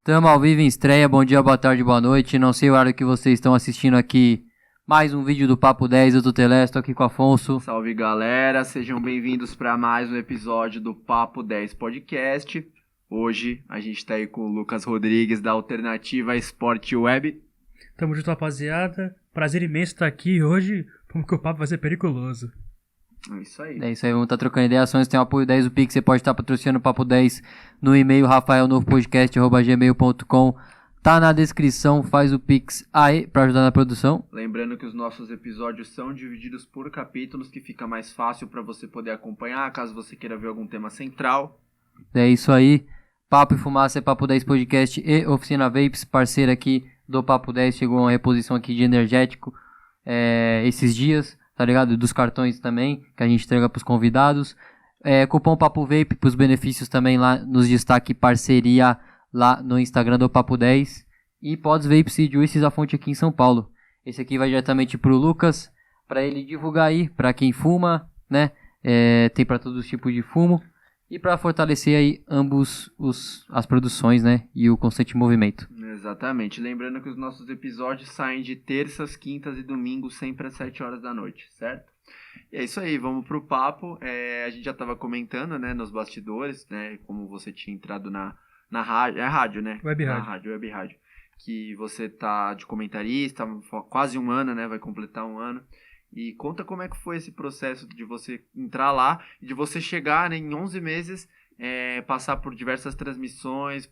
Tamo ao vivo em estreia, bom dia, boa tarde, boa noite. Não sei o horário que vocês estão assistindo aqui. Mais um vídeo do Papo 10, eu tô Telé, tô aqui com o Afonso. Salve galera, sejam bem-vindos para mais um episódio do Papo 10 Podcast. Hoje a gente tá aí com o Lucas Rodrigues da Alternativa Esporte Web. Tamo junto, rapaziada. Prazer imenso estar aqui hoje, porque o papo vai ser periculoso. É isso aí. Vamos estar trocando ideias. Tem o apoio 10 do Pix, você pode estar patrocinando o Papo 10 no e-mail rafaelnovopodcast@gmail.com. Tá na descrição, faz o Pix aí pra ajudar na produção. Lembrando que os nossos episódios são divididos por capítulos, que fica mais fácil para você poder acompanhar, caso você queira ver algum tema central. É isso aí. Papo e Fumaça é Papo 10 Podcast e Oficina Vapes, parceira aqui do Papo 10. Chegou uma reposição aqui de energético esses dias, tá ligado? Dos cartões também, que a gente entrega pros convidados. Cupom Papo Vape pros benefícios também lá nos destaque, parceria lá no Instagram do Papo 10. E Pods Vape Seed, esses a fonte aqui em São Paulo. Esse aqui vai diretamente pro Lucas, pra ele divulgar aí, pra quem fuma, né? Tem pra todos os tipos de fumo. E para fortalecer aí ambos as produções, né? E o constante movimento. Exatamente. Lembrando que os nossos episódios saem de terças, quintas e domingos, sempre às 7 horas da noite, certo? E é isso aí, vamos pro papo. A gente já estava comentando, né, nos bastidores, né? Como você tinha entrado na rádio. É rádio, né? Web rádio. Na rádio, web rádio. Que você tá de comentarista, quase um ano, né? Vai completar um ano. E conta como é que foi esse processo de você entrar lá e de você chegar, né, em 11 meses, passar por diversas transmissões,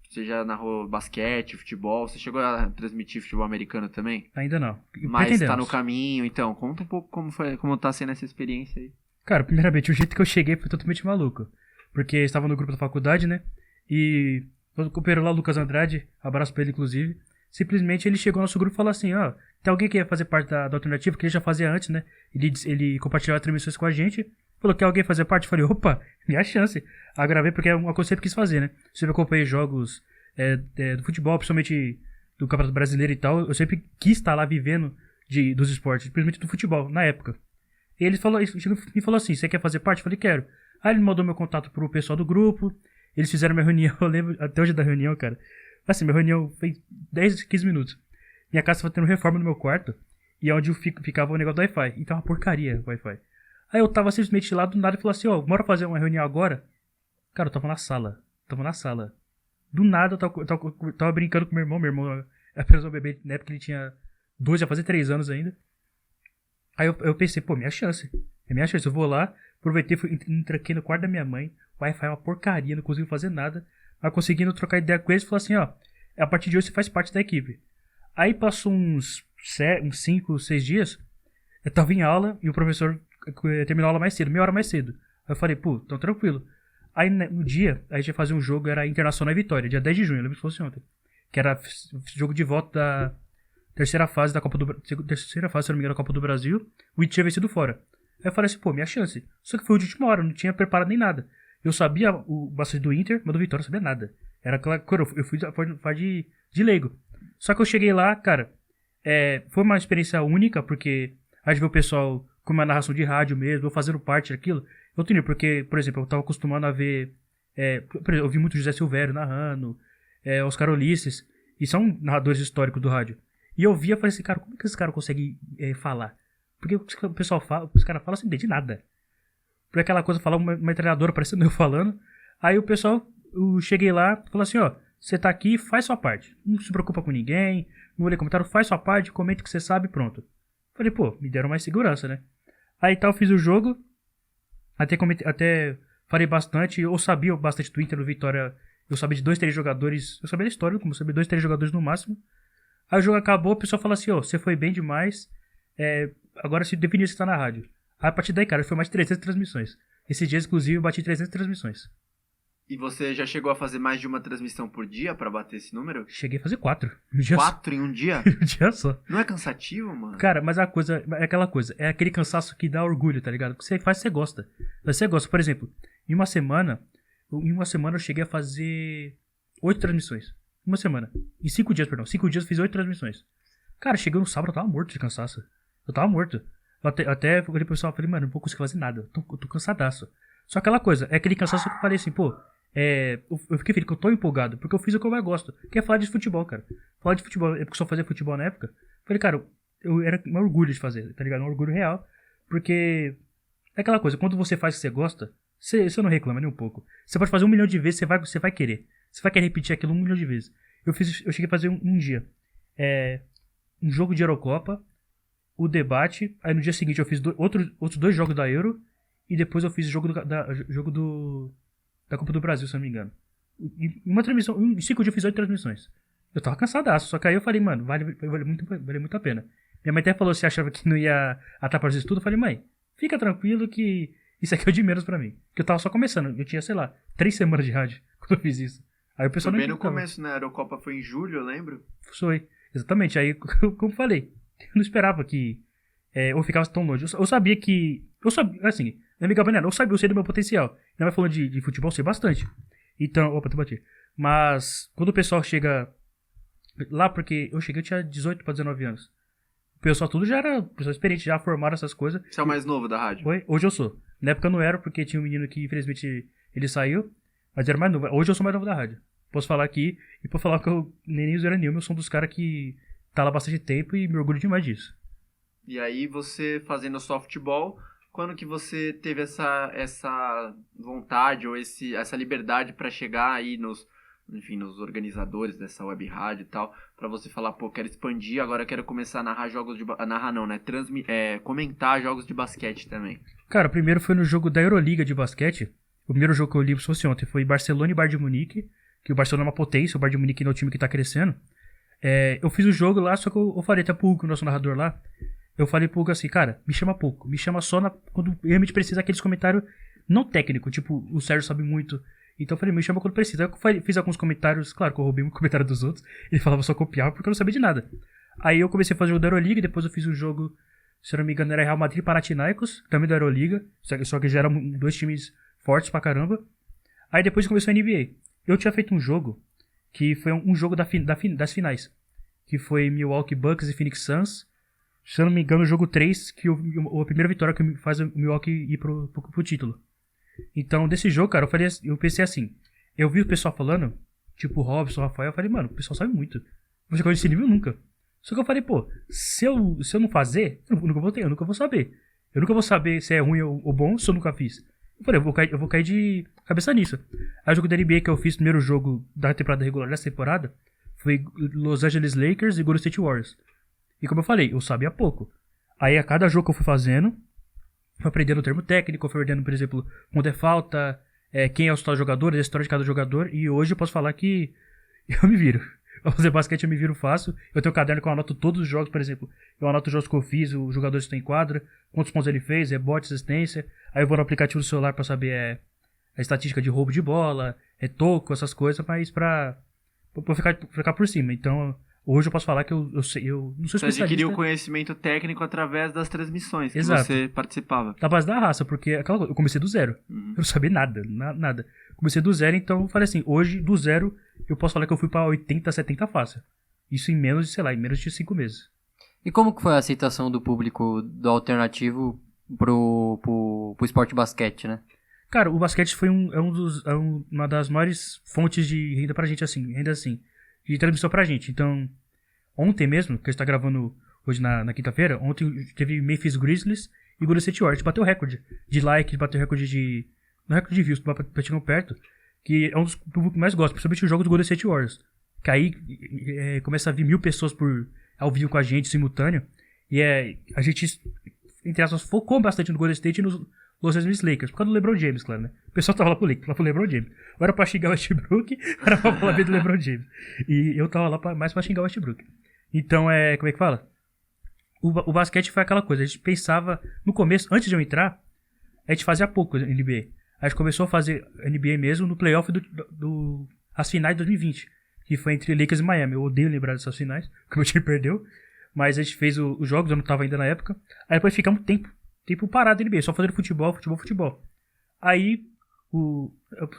seja narrou basquete, futebol. Você chegou a transmitir futebol americano também? Ainda não. Mas tá no caminho, então. Conta um pouco como tá sendo essa experiência aí. Cara, primeiramente, o jeito que eu cheguei foi totalmente maluco. Porque eu estava no grupo da faculdade, né? E o companheiro lá, Lucas Andrade, abraço pra ele, inclusive. Simplesmente ele chegou no nosso grupo e falou assim, ó, tem alguém que ia fazer parte da Alternativa, que ele já fazia antes, né? Ele compartilhava transmissões com a gente, falou que alguém fazia parte, eu falei, opa, minha chance. Aí gravei porque é uma coisa que eu sempre quis fazer, né? Eu sempre acompanhei jogos do futebol, principalmente do Campeonato Brasileiro e tal, eu sempre quis estar lá vivendo dos esportes, principalmente do futebol, na época. E ele me falou assim, você quer fazer parte? Eu falei, quero. Aí ele mandou meu contato pro pessoal do grupo, eles fizeram minha reunião, eu lembro até hoje da reunião, cara. Assim, minha reunião fez 10, 15 minutos. Minha casa estava tendo reforma no meu quarto. E é onde eu ficava o negócio do Wi-Fi. Então é uma porcaria o Wi-Fi. Aí eu tava simplesmente lá do nada e falei assim, bora fazer uma reunião agora? Cara, eu tava na sala. Do nada eu tava brincando com meu irmão. Meu irmão é apenas um bebê, na época ele tinha 2, já fazia 3 anos ainda. Aí eu pensei, pô, minha chance. É minha chance, eu vou lá. Aproveitei, tranquei no quarto da minha mãe. O Wi-Fi é uma porcaria, não consigo fazer nada. Mas conseguindo trocar ideia com eles, falou assim, a partir de hoje você faz parte da equipe. Aí passou uns 5, 6 dias, eu tava em aula e o professor terminou a aula mais cedo, meia hora mais cedo. Aí eu falei, pô, então tranquilo. Aí no dia, a gente ia fazer um jogo, era Internacional e Vitória, dia 10 de junho, eu lembro que fosse ontem. Que era jogo de volta da terceira fase da Copa do Brasil, terceira fase, se não me engano, da Copa do Brasil. O Iti tinha vencido fora. Aí eu falei assim, pô, minha chance. Só que foi de última hora, não tinha preparado nem nada. Eu sabia bastante do Inter, mas do Vitória eu não sabia nada. Era claro, eu fui de leigo. Só que eu cheguei lá, cara, foi uma experiência única, porque a gente vê o pessoal com uma narração de rádio mesmo, eu fazendo parte daquilo. Eu tenho, porque, por exemplo, eu tava acostumado a ver, por exemplo, eu vi muito José Silvério narrando, Oscar Ulisses, e são narradores históricos do rádio. E eu via e falei assim, cara, como é que esses caras conseguem falar? Porque o pessoal fala, os caras falam assim, de nada. Por aquela coisa, falar uma metralhadora parecendo eu falando. Aí o pessoal, eu cheguei lá, falou assim, você tá aqui, faz sua parte. Não se preocupa com ninguém, não lê comentário, faz sua parte, comenta o que você sabe, pronto. Falei, pô, me deram mais segurança, né? Aí tal, fiz o jogo, até falei bastante, eu sabia bastante do Inter, do Vitória, eu sabia de 2, 3 jogadores, eu sabia da história, como eu sabia 2, 3 jogadores no máximo. Aí o jogo acabou, o pessoal falou assim, você foi bem demais, agora se definiu se tá na rádio. Aí a partir daí, cara, foi mais de 300 transmissões. Esses dias, inclusive, eu bati 300 transmissões. E você já chegou a fazer mais de uma transmissão por dia pra bater esse número? Cheguei a fazer 4. 4 em um dia? Um dia só. Não é cansativo, mano? Cara, mas a coisa, é aquela coisa, é aquele cansaço que dá orgulho, tá ligado? O que você faz, você gosta. Você gosta, por exemplo, em uma semana eu cheguei a fazer 8 transmissões. Uma semana. Em 5 dias, perdão. 5 dias eu fiz 8 transmissões. Cara, chegou no sábado, eu tava morto de cansaço. Eu tava morto. Eu até falei pro pessoal, falei, mano, não vou conseguir fazer nada. Eu tô cansadaço. Só aquela coisa, é aquele cansaço que eu falei assim, pô, eu fiquei feliz que eu tô empolgado, porque eu fiz o que eu mais gosto, que é falar de futebol, cara. Falar de futebol, é porque eu só fazia futebol na época. Falei, cara, eu era um orgulho de fazer, tá ligado? Um orgulho real, porque é aquela coisa, quando você faz o que você gosta, você não reclama nem um pouco. Você pode fazer 1 milhão de vezes, você vai querer. Você vai querer repetir aquilo 1 milhão de vezes. Eu cheguei a fazer um dia, um jogo de Eurocopa, o debate, aí no dia seguinte eu fiz outros 2 jogos da Euro, e depois eu fiz jogo da Copa do Brasil, se eu não me engano. E uma transmissão, em 5 dias eu fiz 8 transmissões. Eu tava cansadaço, só que aí eu falei, mano, vale muito a pena. Minha mãe até falou se achava que não ia atrapalhar os estudos. Eu falei, mãe, fica tranquilo que isso aqui é o de menos pra mim. Porque eu tava só começando, eu tinha, sei lá, 3 semanas de rádio quando eu fiz isso. Aí o pessoal Foi não bem no acreditava. começo, né? A Eurocopa foi em julho, eu lembro. Foi, exatamente. Aí, como eu falei, eu não esperava que eu ficasse tão longe. Eu sabia que... Eu sabia, assim, não me engano, eu sei do meu potencial. Não vai falando de futebol, eu sei bastante. Então, opa, tu bati. Mas, quando o pessoal chega lá, porque eu tinha 18 pra 19 anos. O pessoal tudo já era pessoal experiente, já formaram essas coisas. Você é o mais novo da rádio? Hoje eu sou. Na época eu não era, porque tinha um menino que, infelizmente, ele saiu. Mas era mais novo. Hoje eu sou mais novo da rádio. Posso falar aqui, e posso falar que eu nem zoeira nenhuma, eu sou um dos caras que tá lá bastante tempo e me orgulho demais disso. E aí você fazendo softball, quando que você teve essa vontade ou essa liberdade pra chegar aí nos organizadores dessa web rádio e tal, pra você falar, pô, quero expandir, agora quero começar a narrar jogos de... narrar não, né? Comentar jogos de basquete também. Cara, o primeiro foi no jogo da Euroliga de basquete. O primeiro jogo que eu li, se fosse ontem, foi Barcelona e Bayern de Munique, que o Barcelona é uma potência, o Bayern de Munique não é o time que tá crescendo. Eu fiz o jogo lá, só que eu falei até pro Hugo, o nosso narrador lá, eu falei pro Hugo assim, cara, me chama pouco, me chama só quando realmente precisa aqueles comentários não técnicos, tipo, o Sérgio sabe muito. Então eu falei, me chama quando precisa. Eu fiz alguns comentários, claro que eu roubei um comentário dos outros, ele falava só copiar porque eu não sabia de nada. Aí eu comecei a fazer o jogo da Euroliga, depois eu fiz um jogo, se eu não me engano, era Real Madrid e Panathinaikos, também da Euroliga, só que já eram 2 times fortes pra caramba. Aí depois começou a NBA. Eu tinha feito um jogo, que foi um jogo das finais, que foi Milwaukee Bucks e Phoenix Suns. Se eu não me engano, o jogo 3, que a primeira vitória que faz o Milwaukee ir pro título. Então, desse jogo, cara, eu pensei assim, eu vi o pessoal falando, tipo o Robson, o Rafael, eu falei, mano, o pessoal sabe muito. Não vou chegar nesse nível nunca. Só que eu falei, pô, se eu não fazer, eu nunca vou saber. Eu nunca vou saber se é ruim ou bom se eu nunca fiz. Eu falei, eu vou cair de cabeça nisso. Aí o jogo da NBA que eu fiz, primeiro jogo da temporada regular dessa temporada, foi Los Angeles Lakers e Golden State Warriors. E como eu falei, eu sabia pouco. Aí a cada jogo que eu fui fazendo, fui aprendendo o termo técnico, fui aprendendo, por exemplo, quando é falta, quem é os tais jogadores, a história de cada jogador. E hoje eu posso falar que eu me viro. Pra fazer basquete eu me viro fácil. Eu tenho um caderno que eu anoto todos os jogos, por exemplo. Eu anoto os jogos que eu fiz, os jogadores que estão em quadra, quantos pontos ele fez, rebote, assistência. Aí eu vou no aplicativo do celular pra saber a estatística de roubo de bola, toco, essas coisas, mas pra ficar por cima. Então, hoje eu posso falar que eu não sou especialista. Você adquiriu o conhecimento técnico através das transmissões que Exato. você participava. Da base da raça, porque eu comecei do zero. Eu não sabia nada. Comecei do zero, então eu falei assim, hoje, do zero, eu posso falar que eu fui pra 80, 70 fácil. Isso em menos de 5 meses. E como que foi a aceitação do público do alternativo pro esporte basquete, né? Cara, o basquete foi uma das maiores fontes de renda pra gente, assim, de transmissão pra gente. Então, ontem mesmo, que a gente tá gravando hoje na quinta-feira, ontem teve Memphis Grizzlies e Golden State Warriors. Bateu recorde de like, bateu recorde não recorde de views, bateu perto, que é um dos públicos que mais gosta, principalmente o jogo do Golden State Warriors. Que aí começa a vir 1.000 pessoas ao vivo com a gente, simultâneo. E a gente, entre aspas, focou bastante no Golden State e nos Los Angeles Lakers, por causa do LeBron James, claro, né? O pessoal tava lá pro LeBron James. Ou era pra xingar o Westbrook, ou era pra falar bem do LeBron James. E eu tava lá mais pra xingar o Westbrook. Então, como é que fala? O basquete foi aquela coisa, a gente pensava, no começo, antes de eu entrar, a gente fazia pouco NBA. A gente começou a fazer NBA mesmo no playoff as finais de 2020, que foi entre Lakers e Miami. Eu odeio lembrar dessas finais, porque o meu time perdeu. Mas a gente fez os jogos, eu não tava ainda na época. Aí depois ficamos tempo parado na NBA, só fazendo futebol. Aí, se não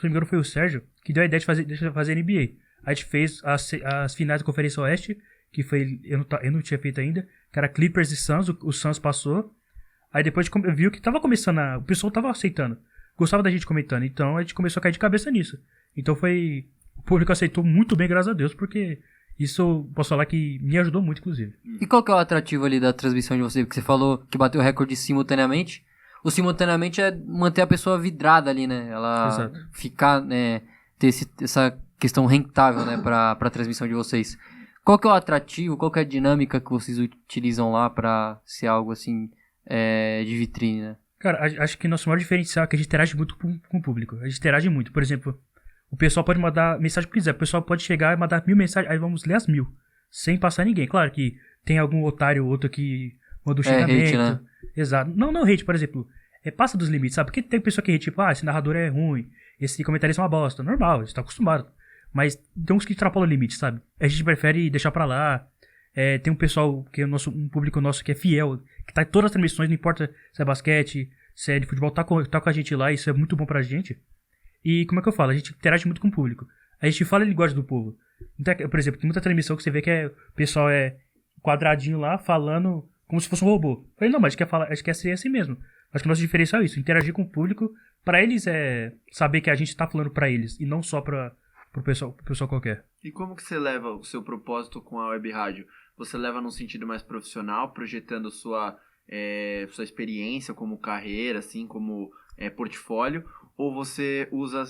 me engano foi o Sérgio, que deu a ideia de fazer NBA. A gente fez as finais da Conferência Oeste, que foi, eu não tinha feito ainda, que era Clippers e Suns, o Suns passou. Aí depois viu que tava começando o pessoal tava aceitando. gostava da gente comentando. Então a gente começou a cair de cabeça nisso. Então foi... O público aceitou muito bem, graças a Deus, porque isso eu posso falar que me ajudou muito, inclusive. E qual que é o atrativo ali da transmissão de você? Porque você falou que bateu o recorde simultaneamente. O simultaneamente é manter a pessoa vidrada ali, né? Ela Exato. ficar, né? Ter essa questão rentável, né? Pra transmissão de vocês. Qual que é o atrativo? Qual que é a dinâmica que vocês utilizam lá pra ser algo assim de vitrine, né? Cara, acho que nosso maior diferencial é que a gente interage muito com o público. A gente interage muito. Por exemplo, o pessoal pode mandar mensagem que quiser. O pessoal pode chegar e mandar 1000 mensagens. Aí vamos ler as 1000. Sem passar ninguém. Claro que tem algum otário ou outro que manda um xingamento. Hate, né? Exato. Não hate, por exemplo. Passa dos limites, sabe? Porque tem pessoa que hate, tipo, esse narrador é ruim. Esse comentarista é uma bosta. Normal, a gente tá acostumado. Mas tem uns que extrapolam o limite, sabe? A gente prefere deixar pra lá. Tem um pessoal, que é um público nosso que é fiel. Que tá em todas as transmissões, não importa se é basquete, se é de futebol, tá com a gente lá. Isso é muito bom pra gente. E como é que eu falo? A gente interage muito com o público. A gente fala a linguagem do povo. Então, por exemplo, tem muita transmissão que você vê que o pessoal é quadradinho lá, falando como se fosse um robô. Eu falei, não, mas a gente quer ser assim mesmo. Acho que o nosso diferencial é isso, interagir com o público, pra eles saber que a gente tá falando pra eles, e não só pro pessoal qualquer. E como que você leva o seu propósito com a web rádio? Você leva num sentido mais profissional, projetando sua experiência como carreira, assim, como portfólio? Ou você usa,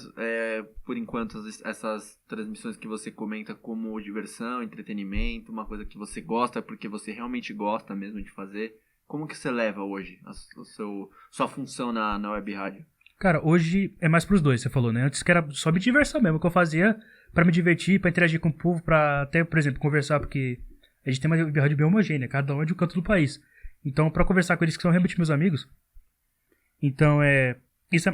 por enquanto, essas transmissões que você comenta como diversão, entretenimento, uma coisa que você gosta porque você realmente gosta mesmo de fazer? Como que você leva hoje sua função na web rádio? Cara, hoje é mais pros dois, você falou, né? Antes que era só me diversão mesmo, que eu fazia pra me divertir, pra interagir com o povo, pra até, por exemplo, conversar, porque a gente tem uma web rádio bem homogênea, cada um é de um canto do país. Então, pra conversar com eles que são realmente meus amigos, então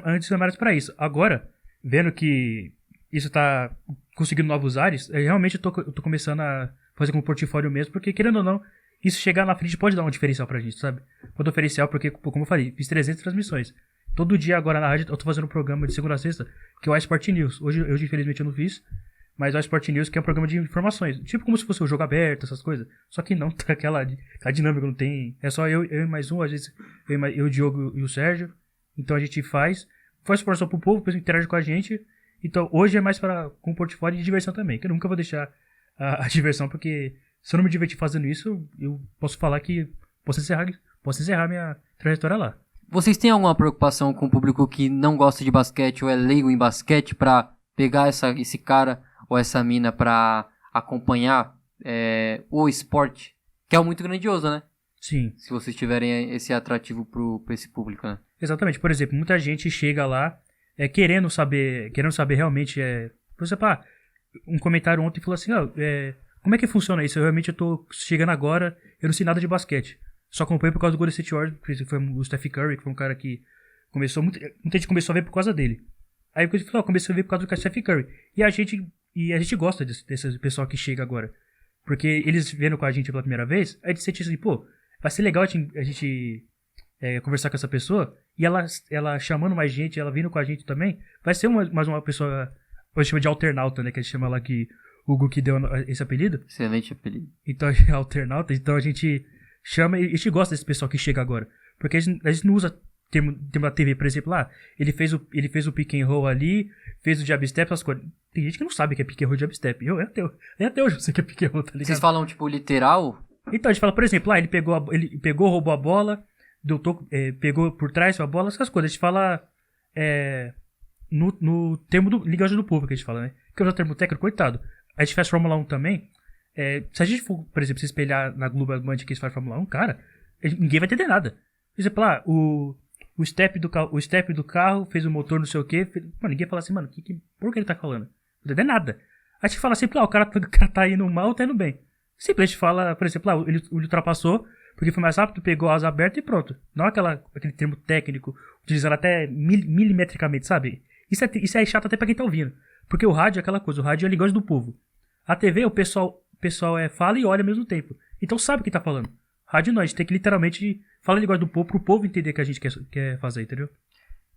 antes era mais pra isso. Agora, vendo que isso tá conseguindo novos ares, realmente eu tô começando a fazer como portfólio mesmo, porque querendo ou não, isso chegar na frente pode dar um diferencial pra gente, sabe? Um diferencial porque, como eu falei, fiz 300 transmissões. Todo dia agora na rádio eu tô fazendo um programa de segunda a sexta, que é o iSport News. Hoje infelizmente eu não fiz, mas o iSport News que é um programa de informações. Tipo como se fosse o jogo aberto, essas coisas. Só que não, tá a dinâmica não tem. É só eu e mais um, às vezes eu, o Diogo e o Sérgio. Então a gente faz informação pro povo, o pessoal interage com a gente. Então hoje é mais com portfólio de diversão também, que eu nunca vou deixar a diversão, porque se eu não me divertir fazendo isso, eu posso falar que posso encerrar minha trajetória lá. Vocês têm alguma preocupação com o público que não gosta de basquete ou é leigo em basquete pra pegar esse cara ou essa mina pra acompanhar o esporte? Que é muito grandioso, né? Sim. Se vocês tiverem esse atrativo pra esse público, né? Exatamente. Por exemplo, muita gente chega lá querendo saber realmente. Por exemplo, um comentário ontem falou assim, como é que funciona isso? Eu tô chegando agora, eu não sei nada de basquete. Só acompanhei por causa do Golden State Warriors, que foi o Steph Curry, que foi um cara que começou... Muita gente começou a ver por causa dele. Aí eu falei, comecei a ver por causa do Steph Curry. E a gente gosta desse pessoal que chega agora. Porque eles vendo com a gente pela primeira vez, a gente sente assim, vai ser legal a gente conversar com essa pessoa, e ela chamando mais gente, ela vindo com a gente também, vai ser mais uma pessoa, a gente chama de alternauta, né, que a gente chama lá que o Hugo que deu esse apelido. Excelente apelido. Então, alternauta, então a gente chama e a gente gosta desse pessoal que chega agora. Porque a gente não usa termo da TV, por exemplo, ele fez o pick and roll ali, fez o jab step, essas coisas. Tem gente que não sabe o que é pick and roll e jab step. Eu até hoje não sei o que é pick and roll, tá ligado? Vocês falam, tipo, literal? Então, a gente fala, por exemplo, ele pegou, roubou a bola, pegou por trás a bola, essas coisas. A gente fala no termo linguagem do povo que a gente fala, né? Que é o termo técnico, coitado. A gente faz Fórmula 1 também. Se a gente for, por exemplo, se espelhar na Globo Band que eles fazem Fórmula 1, cara, ninguém vai entender nada. Por exemplo, o step do carro fez o motor não sei o que. Mano, ninguém fala assim, mano, por que ele tá falando? Não entender nada. A gente fala assim, o cara tá indo mal, tá indo bem. Simplesmente fala, por exemplo, ele ultrapassou, porque foi mais rápido, pegou a asa aberta e pronto. Não aquele termo técnico, utilizando até milimetricamente, sabe? Isso é chato até pra quem tá ouvindo. Porque o rádio é aquela coisa, o rádio é a linguagem do povo. A TV, o pessoal fala e olha ao mesmo tempo. Então sabe o que tá falando. Rádio não, a gente tem que literalmente falar a linguagem do povo pro povo entender o que a gente quer fazer, entendeu?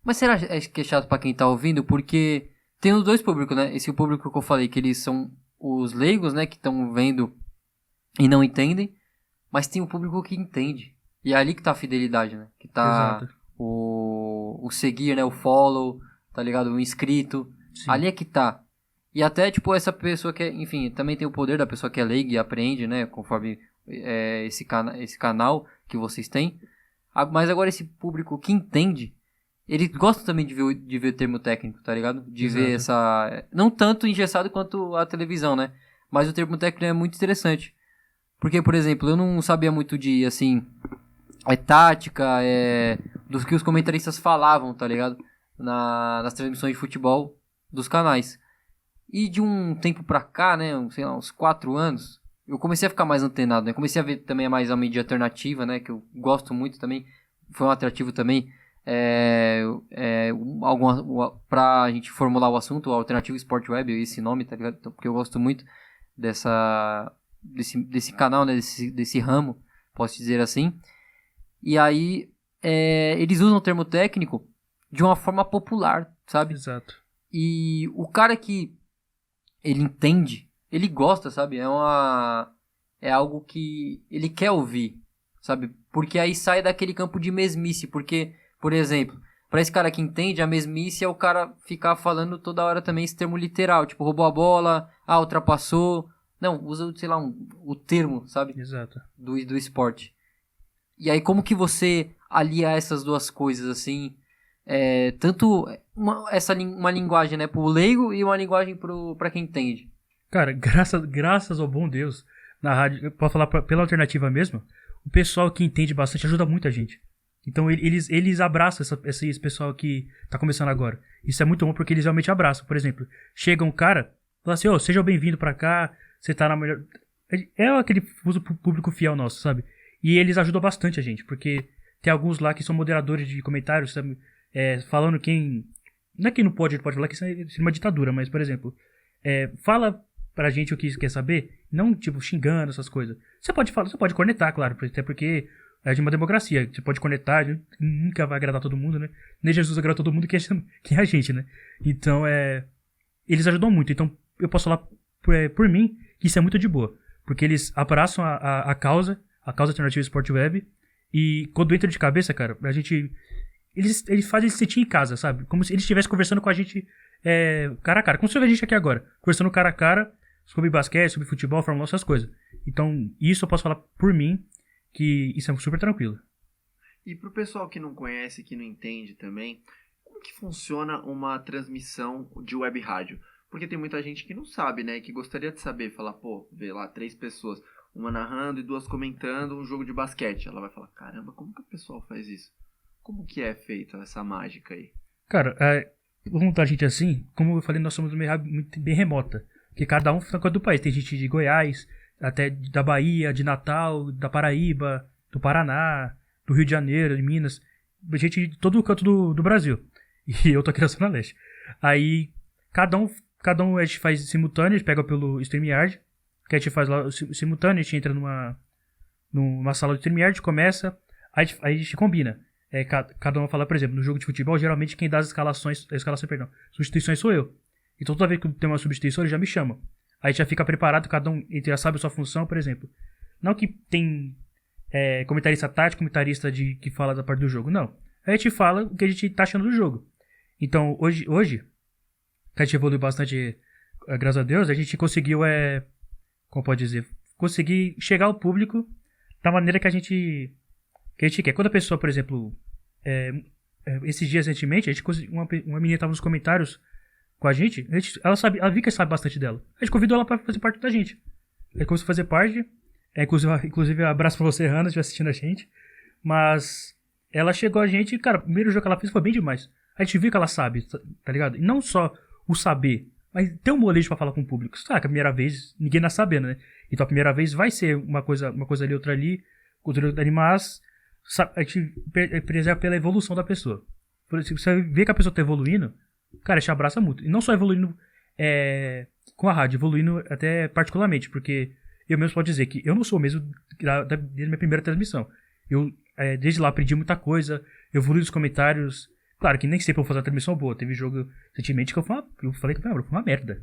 Mas será que é chato pra quem tá ouvindo? Porque tem os dois públicos, né? Esse público que eu falei, que eles são os leigos, né? Que estão vendo e não entendem. Mas tem o público que entende. E é ali que tá a fidelidade, né? Que tá o seguir, né? O follow, tá ligado? O inscrito. Sim. Ali é que tá. E até, tipo, essa pessoa que, enfim, também tem o poder da pessoa que é leiga e aprende, né? Conforme esse canal que vocês têm. Mas agora esse público que entende, ele gosta também de ver o termo técnico, tá ligado? De Exato. ver essa... Não tanto engessado quanto a televisão, né? Mas o termo técnico é muito interessante. Porque, por exemplo, eu não sabia muito de, assim... tática, dos que os comentaristas falavam, tá ligado? Nas transmissões de futebol dos canais. E de um tempo pra cá, né, sei lá, uns 4 anos, eu comecei a ficar mais antenado, né? Comecei a ver também mais a mídia alternativa, né, que eu gosto muito também. Foi um atrativo também. Pra gente formular o assunto, o Alternativo Sport Web, esse nome, tá ligado? Porque eu gosto muito desse canal, né, desse ramo, posso dizer assim. E aí, eles usam o termo técnico de uma forma popular, sabe? Exato. E o cara que ele entende, ele gosta, sabe? É algo que ele quer ouvir, sabe? Porque aí sai daquele campo de mesmice. Porque, por exemplo, pra esse cara que entende, a mesmice é o cara ficar falando toda hora também esse termo literal. Tipo, roubou a bola, ultrapassou. Não, usa, sei lá, o termo, sabe? Exato. Do esporte. E aí, como que você alia essas duas coisas, assim? Tanto uma linguagem, né, pro leigo e uma linguagem pra quem entende. Cara, graças ao bom Deus, na rádio, eu posso falar pela alternativa mesmo, o pessoal que entende bastante ajuda muito a gente. Então eles abraçam esse pessoal que tá começando agora. Isso é muito bom porque eles realmente abraçam. Por exemplo, chega um cara, fala assim, seja bem-vindo pra cá, você tá na melhor... É aquele público fiel nosso, sabe? E eles ajudam bastante a gente, porque tem alguns lá que são moderadores de comentários, sabe? Falando quem... Não é quem não pode falar que isso é uma ditadura, mas, por exemplo, fala pra gente o que quer saber, não, tipo, xingando essas coisas. Você pode falar, você pode cornetar, claro, até porque é de uma democracia. Você pode cornetar, nunca vai agradar todo mundo, né? Nem Jesus agrada todo mundo, que é a gente, né? Então, eles ajudam muito. Então, eu posso falar por mim que isso é muito de boa. Porque eles abraçam a causa Alternativa Sport Web. E quando entra de cabeça, cara, a gente... Eles fazem se sentir em casa, sabe? Como se eles estivessem conversando com a gente cara a cara. Como se a gente aqui agora. Conversando cara a cara sobre basquete, sobre futebol, Fórmula 1, essas coisas. Então, isso eu posso falar por mim, que isso é super tranquilo. E pro pessoal que não conhece, que não entende também, como que funciona uma transmissão de web rádio? Porque tem muita gente que não sabe, né? Que gostaria de saber, falar, vê lá 3 pessoas, uma narrando e 2 comentando um jogo de basquete. Ela vai falar, caramba, como que o pessoal faz isso? Como que é feita essa mágica aí? Cara, vamos botar a gente assim, como eu falei, nós somos uma rádio muito bem remota. Porque cada um fica com a do país. Tem gente de Goiás, até da Bahia, de Natal, da Paraíba, do Paraná, do Rio de Janeiro, de Minas. Gente de todo o canto do Brasil. E eu tô aqui na Zona Leste. Aí, cada um a gente faz simultâneo, a gente pega pelo StreamYard, que a gente faz lá simultâneo, a gente entra numa sala de StreamYard, começa, aí a gente combina. Cada um fala, por exemplo, no jogo de futebol, geralmente quem dá as substituições sou eu. Então toda vez que tem uma substituição, ele já me chama. Aí já fica preparado, cada um já sabe a sua função, por exemplo. Não que tem comentarista tático, comentarista que fala da parte do jogo, não. Aí a gente fala o que a gente tá achando do jogo. Então, hoje que a gente evoluiu bastante, graças a Deus, a gente conseguiu, como pode dizer, conseguir chegar ao público da maneira que a gente quer. Quando a pessoa, por exemplo, esses dias recentemente, a gente uma menina estava nos comentários com a gente ela viu que sabe bastante dela. A gente convidou ela para fazer parte da gente. Ela começou a fazer parte, inclusive abraço pra você, Hannah, se estiver assistindo a gente. Mas ela chegou a gente, cara, o primeiro jogo que ela fez foi bem demais. A gente viu que ela sabe, tá ligado? E não só o saber, mas ter um molejo pra falar com o público. Sabe que a primeira vez, ninguém nasce sabendo, né? Então a primeira vez vai ser uma coisa ali, outra ali, mas a gente preserva pela evolução da pessoa. Se você vê que a pessoa tá evoluindo, cara, te abraça muito. E não só evoluindo com a rádio, evoluindo até particularmente, porque eu mesmo posso dizer que eu não sou o mesmo desde a minha primeira transmissão. Eu, desde lá, aprendi muita coisa, evolui nos comentários. Claro que nem sempre eu vou fazer uma transmissão boa. Teve jogo recentemente que eu falei que foi uma merda.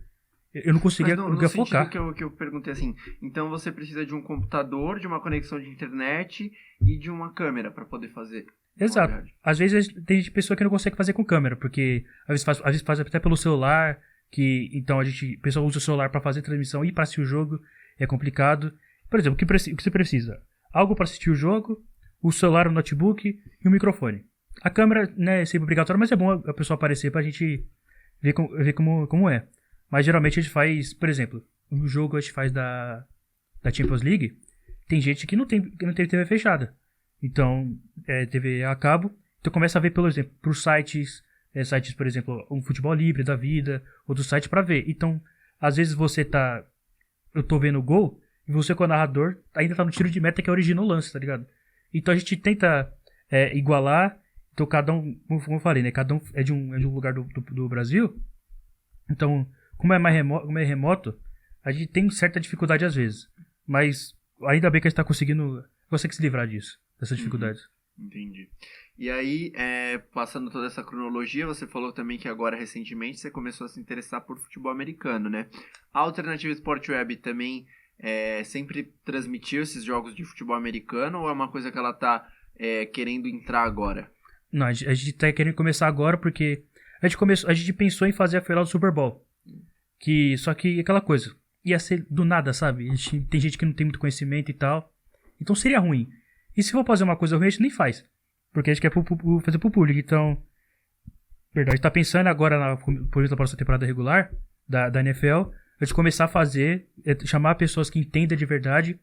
Eu não conseguia focar. Que eu perguntei assim, então você precisa de um computador, de uma conexão de internet e de uma câmera para poder fazer. Exato. Olha, Às vezes tem pessoa que não consegue fazer com câmera, porque às vezes faz até pelo celular, que então a pessoa usa o celular para fazer transmissão e para assistir o jogo, é complicado. Por exemplo, o que você precisa? Algo para assistir o jogo, o celular, o notebook e o microfone. A câmera, né, é sempre obrigatória, mas é bom a pessoa aparecer pra gente ver como é. Mas geralmente a gente faz, por exemplo, no jogo a gente faz da Champions League, tem gente que não tem TV fechada. Então, TV a cabo. Então começa a ver, por exemplo, por sites, por exemplo, um Futebol Livre da vida, outro site pra ver. Então, às vezes eu tô vendo o gol, e você com o narrador ainda tá no tiro de meta que é original lance, tá ligado? Então a gente tenta igualar. Então cada um, como eu falei, né? Cada um é de um lugar do Brasil. Então, como é remoto, a gente tem certa dificuldade às vezes. Mas ainda bem que a gente consegue se livrar disso, dessas dificuldades. Entendi. E aí, passando toda essa cronologia, você falou também que agora, recentemente, você começou a se interessar por futebol americano, né? A Alternativa Sport Web também sempre transmitiu esses jogos de futebol americano ou é uma coisa que ela tá querendo entrar agora? Não, a gente tá querendo começar agora porque a gente pensou em fazer a final do Super Bowl. Só que aquela coisa, ia ser do nada, sabe? Tem gente que não tem muito conhecimento e tal. Então seria ruim. E se for fazer uma coisa ruim, a gente nem faz. Porque a gente quer fazer pro público. Então, verdade, a gente tá pensando agora por exemplo, na próxima temporada regular da NFL, a gente começar a fazer, chamar pessoas que entendem de verdade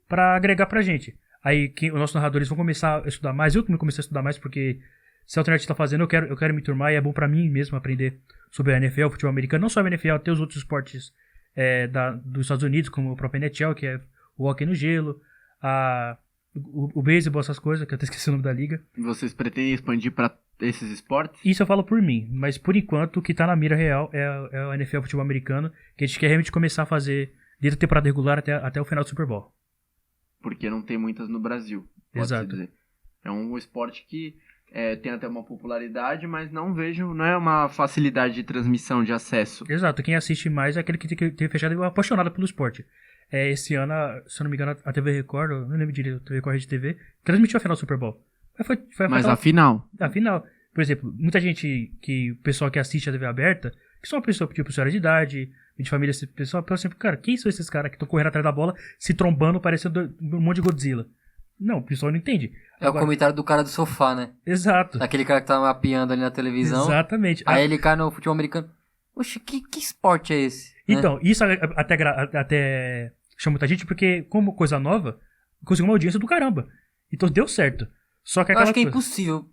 pra agregar pra gente. Aí os nossos narradores vão começar a estudar mais. Eu também comecei a estudar mais porque se a Alternativa tá fazendo, eu quero me turmar e é bom pra mim mesmo aprender sobre a NFL, o futebol americano. Não só a NFL, até os outros esportes dos Estados Unidos, como o próprio NHL, que é o hockey no gelo, o beisebol, essas coisas, que eu até esqueci o nome da liga. Vocês pretendem expandir pra esses esportes? Isso eu falo por mim, mas por enquanto o que tá na mira real é a NFL, o futebol americano, que a gente quer realmente começar a fazer desde a temporada regular até o final do Super Bowl. Porque não tem muitas no Brasil, pode-se Exato. dizer. É um esporte que tem até uma popularidade, mas não é uma facilidade de transmissão, de acesso. Exato, quem assiste mais é aquele que tem fechado e é apaixonado pelo esporte. Esse ano, se eu não me engano, a TV Record, eu não lembro direito, a TV Record Rede TV, transmitiu a final do Super Bowl. Mas a final? A final. Por exemplo, muita gente, o pessoal que assiste a TV aberta, que são uma pessoa tipo senhora de idade, de família, esse pessoal, pensa sempre, cara, quem são esses caras que estão correndo atrás da bola, se trombando, parecendo um monte de Godzilla? Não, o pessoal não entende. O comentário do cara do sofá, né? Exato. Aquele cara que tá mapeando ali na televisão. Exatamente. Aí ele cai no futebol americano. Oxe, que esporte é esse? Então, isso até chama muita gente, porque como coisa nova, conseguiu uma audiência do caramba. Então deu certo. Só que Eu acho que é impossível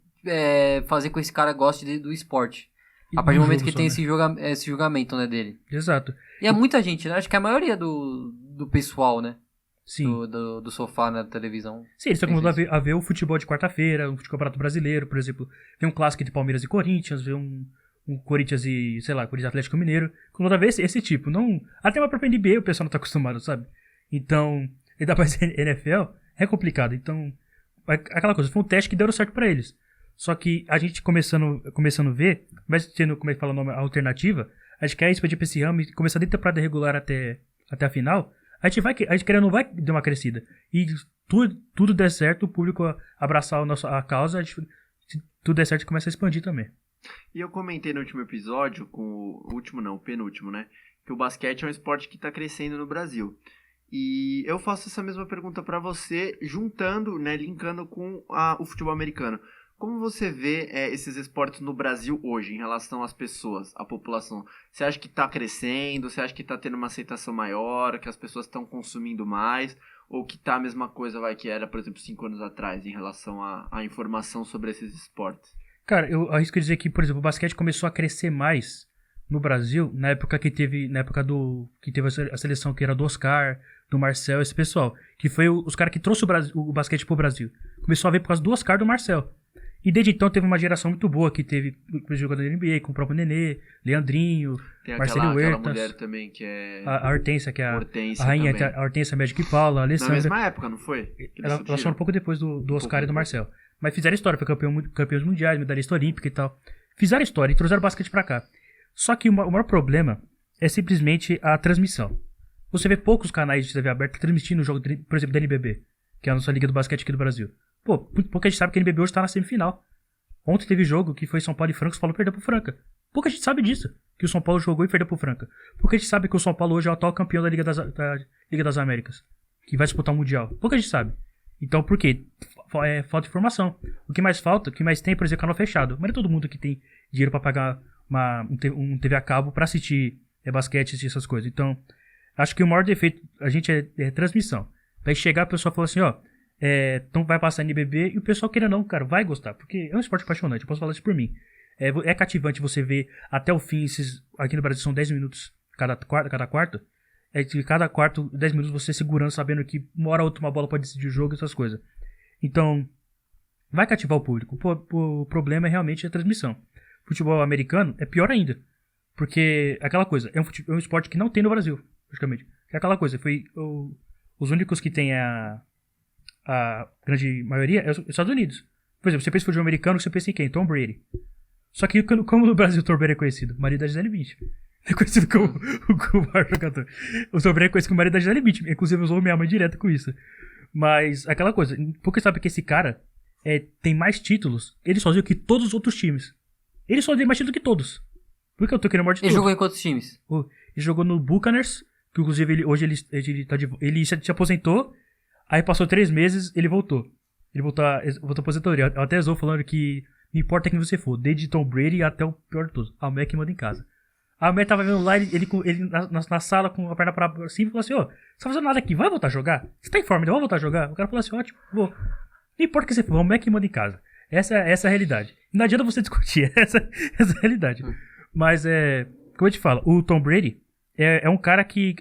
fazer com que esse cara goste do esporte. A partir do momento que tem esse julgamento, né, dele. Exato. E é muita gente, né? Acho que é a maioria do pessoal, né? Sim. Do sofá na televisão. Sim, eles estão acostumados a ver o futebol de quarta-feira, um campeonato brasileiro, por exemplo. Ver um clássico de Palmeiras e Corinthians, ver um Corinthians e, sei lá, Corinthians Atlético Mineiro. Quando ver esse tipo. Não, até uma própria NBA o pessoal não tá acostumado, sabe? Então, ainda mais NFL, é complicado. Então, aquela coisa, foi um teste que deu certo pra eles. Só que a gente começando a ver, mas tendo, como é que fala o nome, a alternativa, a gente quer expandir pra esse ramo e começar desde a temporada regular até a final. A gente querendo não vai dar uma crescida. E tudo der certo, o público abraçar a causa, se tudo der certo, começa a expandir também. E eu comentei no último episódio, o penúltimo, né? Que o basquete é um esporte que tá crescendo no Brasil. E eu faço essa mesma pergunta pra você, juntando, né, linkando com o futebol americano. Como você vê esses esportes no Brasil hoje, em relação às pessoas, à população? Você acha que está crescendo? Você acha que está tendo uma aceitação maior? Que as pessoas estão consumindo mais? Ou que está a mesma coisa que era, por exemplo, 5 anos atrás, em relação à informação sobre esses esportes? Cara, eu arrisco dizer que, por exemplo, o basquete começou a crescer mais no Brasil na época que teve a seleção que era do Oscar, do Marcel, esse pessoal. Que foi os caras que trouxe o basquete pro Brasil. Começou a ver por causa do Oscar, do Marcel. E desde então teve uma geração muito boa que teve jogadores da NBA, com o próprio Nenê, Leandrinho, Marcelo Huertas. Aquela mulher também que é... A Hortência, que é Hortência a rainha, também. a Hortência Magic Paula, a Alessandra. Na mesma época, não foi? Ela só um pouco depois do Oscar e do Marcel. Mas fizeram história, foi campeões mundiais, medalhista olímpica e tal. Fizeram história e trouxeram basquete pra cá. Só que o maior problema é simplesmente a transmissão. Você vê poucos canais de TV aberta transmitindo o jogo, por exemplo, da NBB, que é a nossa liga do basquete aqui do Brasil. Pô, pouca gente sabe que a NBB hoje tá na semifinal. Ontem teve jogo que foi São Paulo e Franca, o São Paulo perdeu pro Franca. Pouca gente sabe disso, que o São Paulo jogou e perdeu pro Franca. Pouca gente sabe que o São Paulo hoje é o atual campeão da Liga das Américas, que vai disputar o Mundial. Pouca gente sabe. Então, por quê? Falta informação. O que mais falta, o que mais tem, por exemplo, canal fechado. Mas não é todo mundo que tem dinheiro pra pagar um TV a cabo pra assistir basquete, assistir essas coisas. Então, acho que o maior defeito a gente é transmissão. Vai chegar a pessoa e falar assim, ó, então vai passar NBB e o pessoal queira não, cara, vai gostar. Porque é um esporte apaixonante, eu posso falar isso por mim. É cativante você ver até o fim, aqui no Brasil são 10 minutos cada quarto. De cada quarto, 10 minutos você segurando, sabendo que uma hora ou outra uma bola pode decidir o jogo, essas coisas. Então, vai cativar o público. O problema é realmente a transmissão. Futebol americano é pior ainda. Porque, aquela coisa, é um esporte que não tem no Brasil, praticamente. É aquela coisa, os únicos que tem a grande maioria é os Estados Unidos. Por exemplo, você pensa em futebol americano, você pensa em quem? Tom Brady. Só que como no Brasil o Tom Brady é conhecido? Marido da Gisele Bündchen. É conhecido como o maior jogador. O Tom Brady é conhecido como marido da Gisele Bündchen. Inclusive usou minha mãe direto com isso. Mas aquela coisa, porque sabe que esse cara tem mais títulos, ele sozinho que todos os outros times. Ele só tem mais títulos que todos. Porque eu tô querendo morte de Ele todos. jogou em quantos times? Ele jogou no Buccaneers, que inclusive hoje ele se aposentou, aí passou 3 meses, ele voltou. Ele voltou à aposentadoria. Eu até zoou falando que não importa quem você for, desde Tom Brady até o pior de todos. A Mac manda em casa. A Mac tava vendo lá, ele na sala com a perna pra cima e falou assim, ó, você tá fazendo nada aqui, vai voltar a jogar? Você tá em forma, então vai voltar a jogar? O cara falou assim, ótimo, vou. Não importa que você for, o Mac manda em casa. Essa é a realidade. Não adianta você discutir, essa é a realidade. Mas como eu te falo, o Tom Brady é um cara que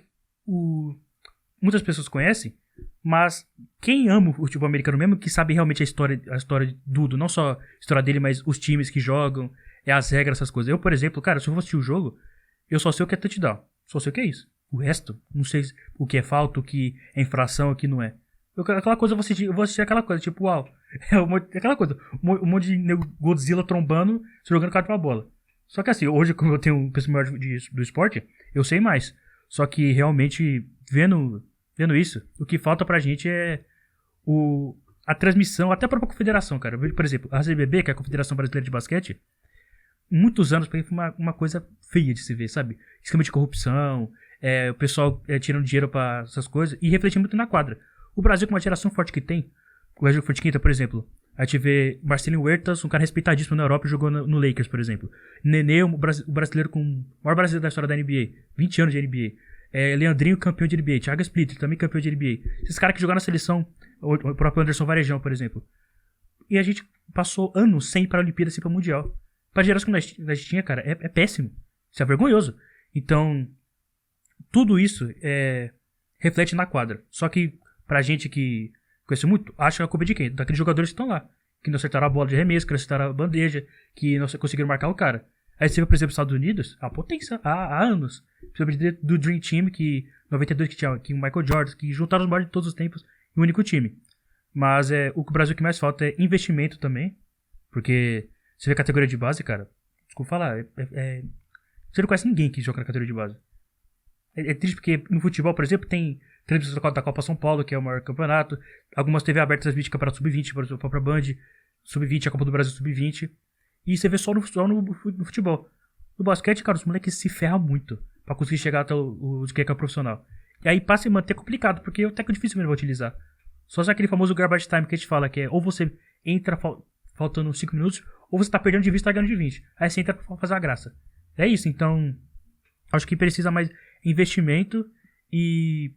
muitas pessoas conhecem, mas quem ama o futebol americano mesmo, que sabe realmente a história de tudo, não só a história dele, mas os times que jogam, as regras, essas coisas. Eu, por exemplo, cara, se eu for assistir o jogo, eu só sei o que é touchdown, só sei o que é isso. O resto, não sei o que é falta, o que é infração, o que não é. Aquela coisa, eu vou assistir aquela coisa, tipo, uau, aquela coisa, um monte de Godzilla trombando, se jogando cara pra bola. Só que assim, hoje, como eu tenho um pensamento maior do esporte, eu sei mais. Só que realmente, vendo isso, o que falta pra gente é a transmissão, até a própria confederação, cara. Por exemplo, a CBB, que é a Confederação Brasileira de Basquete, muitos anos foi uma coisa feia de se ver, sabe? Esquema de corrupção, o pessoal tirando dinheiro pra essas coisas, e refletindo muito na quadra. O Brasil, com uma geração forte que tem, o Brasil forte quinta, por exemplo, a gente vê Marcelinho Huertas, um cara respeitadíssimo na Europa, jogou no Lakers, por exemplo. Nenê, o brasileiro o maior brasileiro da história da NBA, 20 anos de NBA. Leandrinho, campeão de NBA. Thiago Splitter, também campeão de NBA. Esses caras que jogaram na seleção, o próprio Anderson Varejão, por exemplo. E a gente passou anos sem ir pra Olimpíada, sem ir pra Mundial. Pra geração que a gente tinha, cara, é péssimo. Isso é vergonhoso. Então, tudo isso reflete na quadra. Só que, pra gente que conhece muito, acha que é a culpa de quem? Daqueles jogadores que estão lá. Que não acertaram a bola de arremesso, que não acertaram a bandeja, que não conseguiram marcar o cara. Aí você vê, por exemplo, os Estados Unidos, a potência há anos. Você do Dream Team, que 92 que tinha o Michael Jordan, que juntaram os maiores de todos os tempos em um único time. Mas o Brasil que mais falta é investimento também. Porque você vê a categoria de base, cara, desculpa falar, você não conhece ninguém que joga na categoria de base. É triste porque no futebol, por exemplo, tem transmissão da Copa São Paulo, que é o maior campeonato. Algumas TV abertas transmitem campeonato Sub-20, por exemplo, a própria Band. Sub-20, a Copa do Brasil Sub-20. E você vê só no futebol. No basquete, cara, os moleques se ferram muito pra conseguir chegar até o que é profissional. E aí passa e manter complicado, porque o técnico dificilmente vai utilizar. Só se aquele famoso garbage time que a gente fala, que é ou você entra faltando 5 minutos, ou você tá perdendo de 20 e tá ganhando de 20. Aí você entra pra fazer a graça. É isso, então acho que precisa mais investimento e,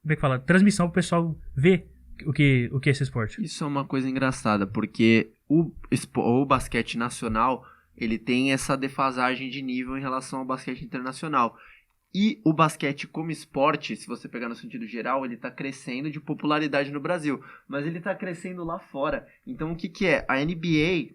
como é que fala, transmissão pro pessoal ver o que é esse esporte. Isso é uma coisa engraçada, porque o basquete nacional, ele tem essa defasagem de nível em relação ao basquete internacional. E o basquete como esporte, se você pegar no sentido geral, ele está crescendo de popularidade no Brasil, mas ele está crescendo lá fora. Então o que é? A NBA,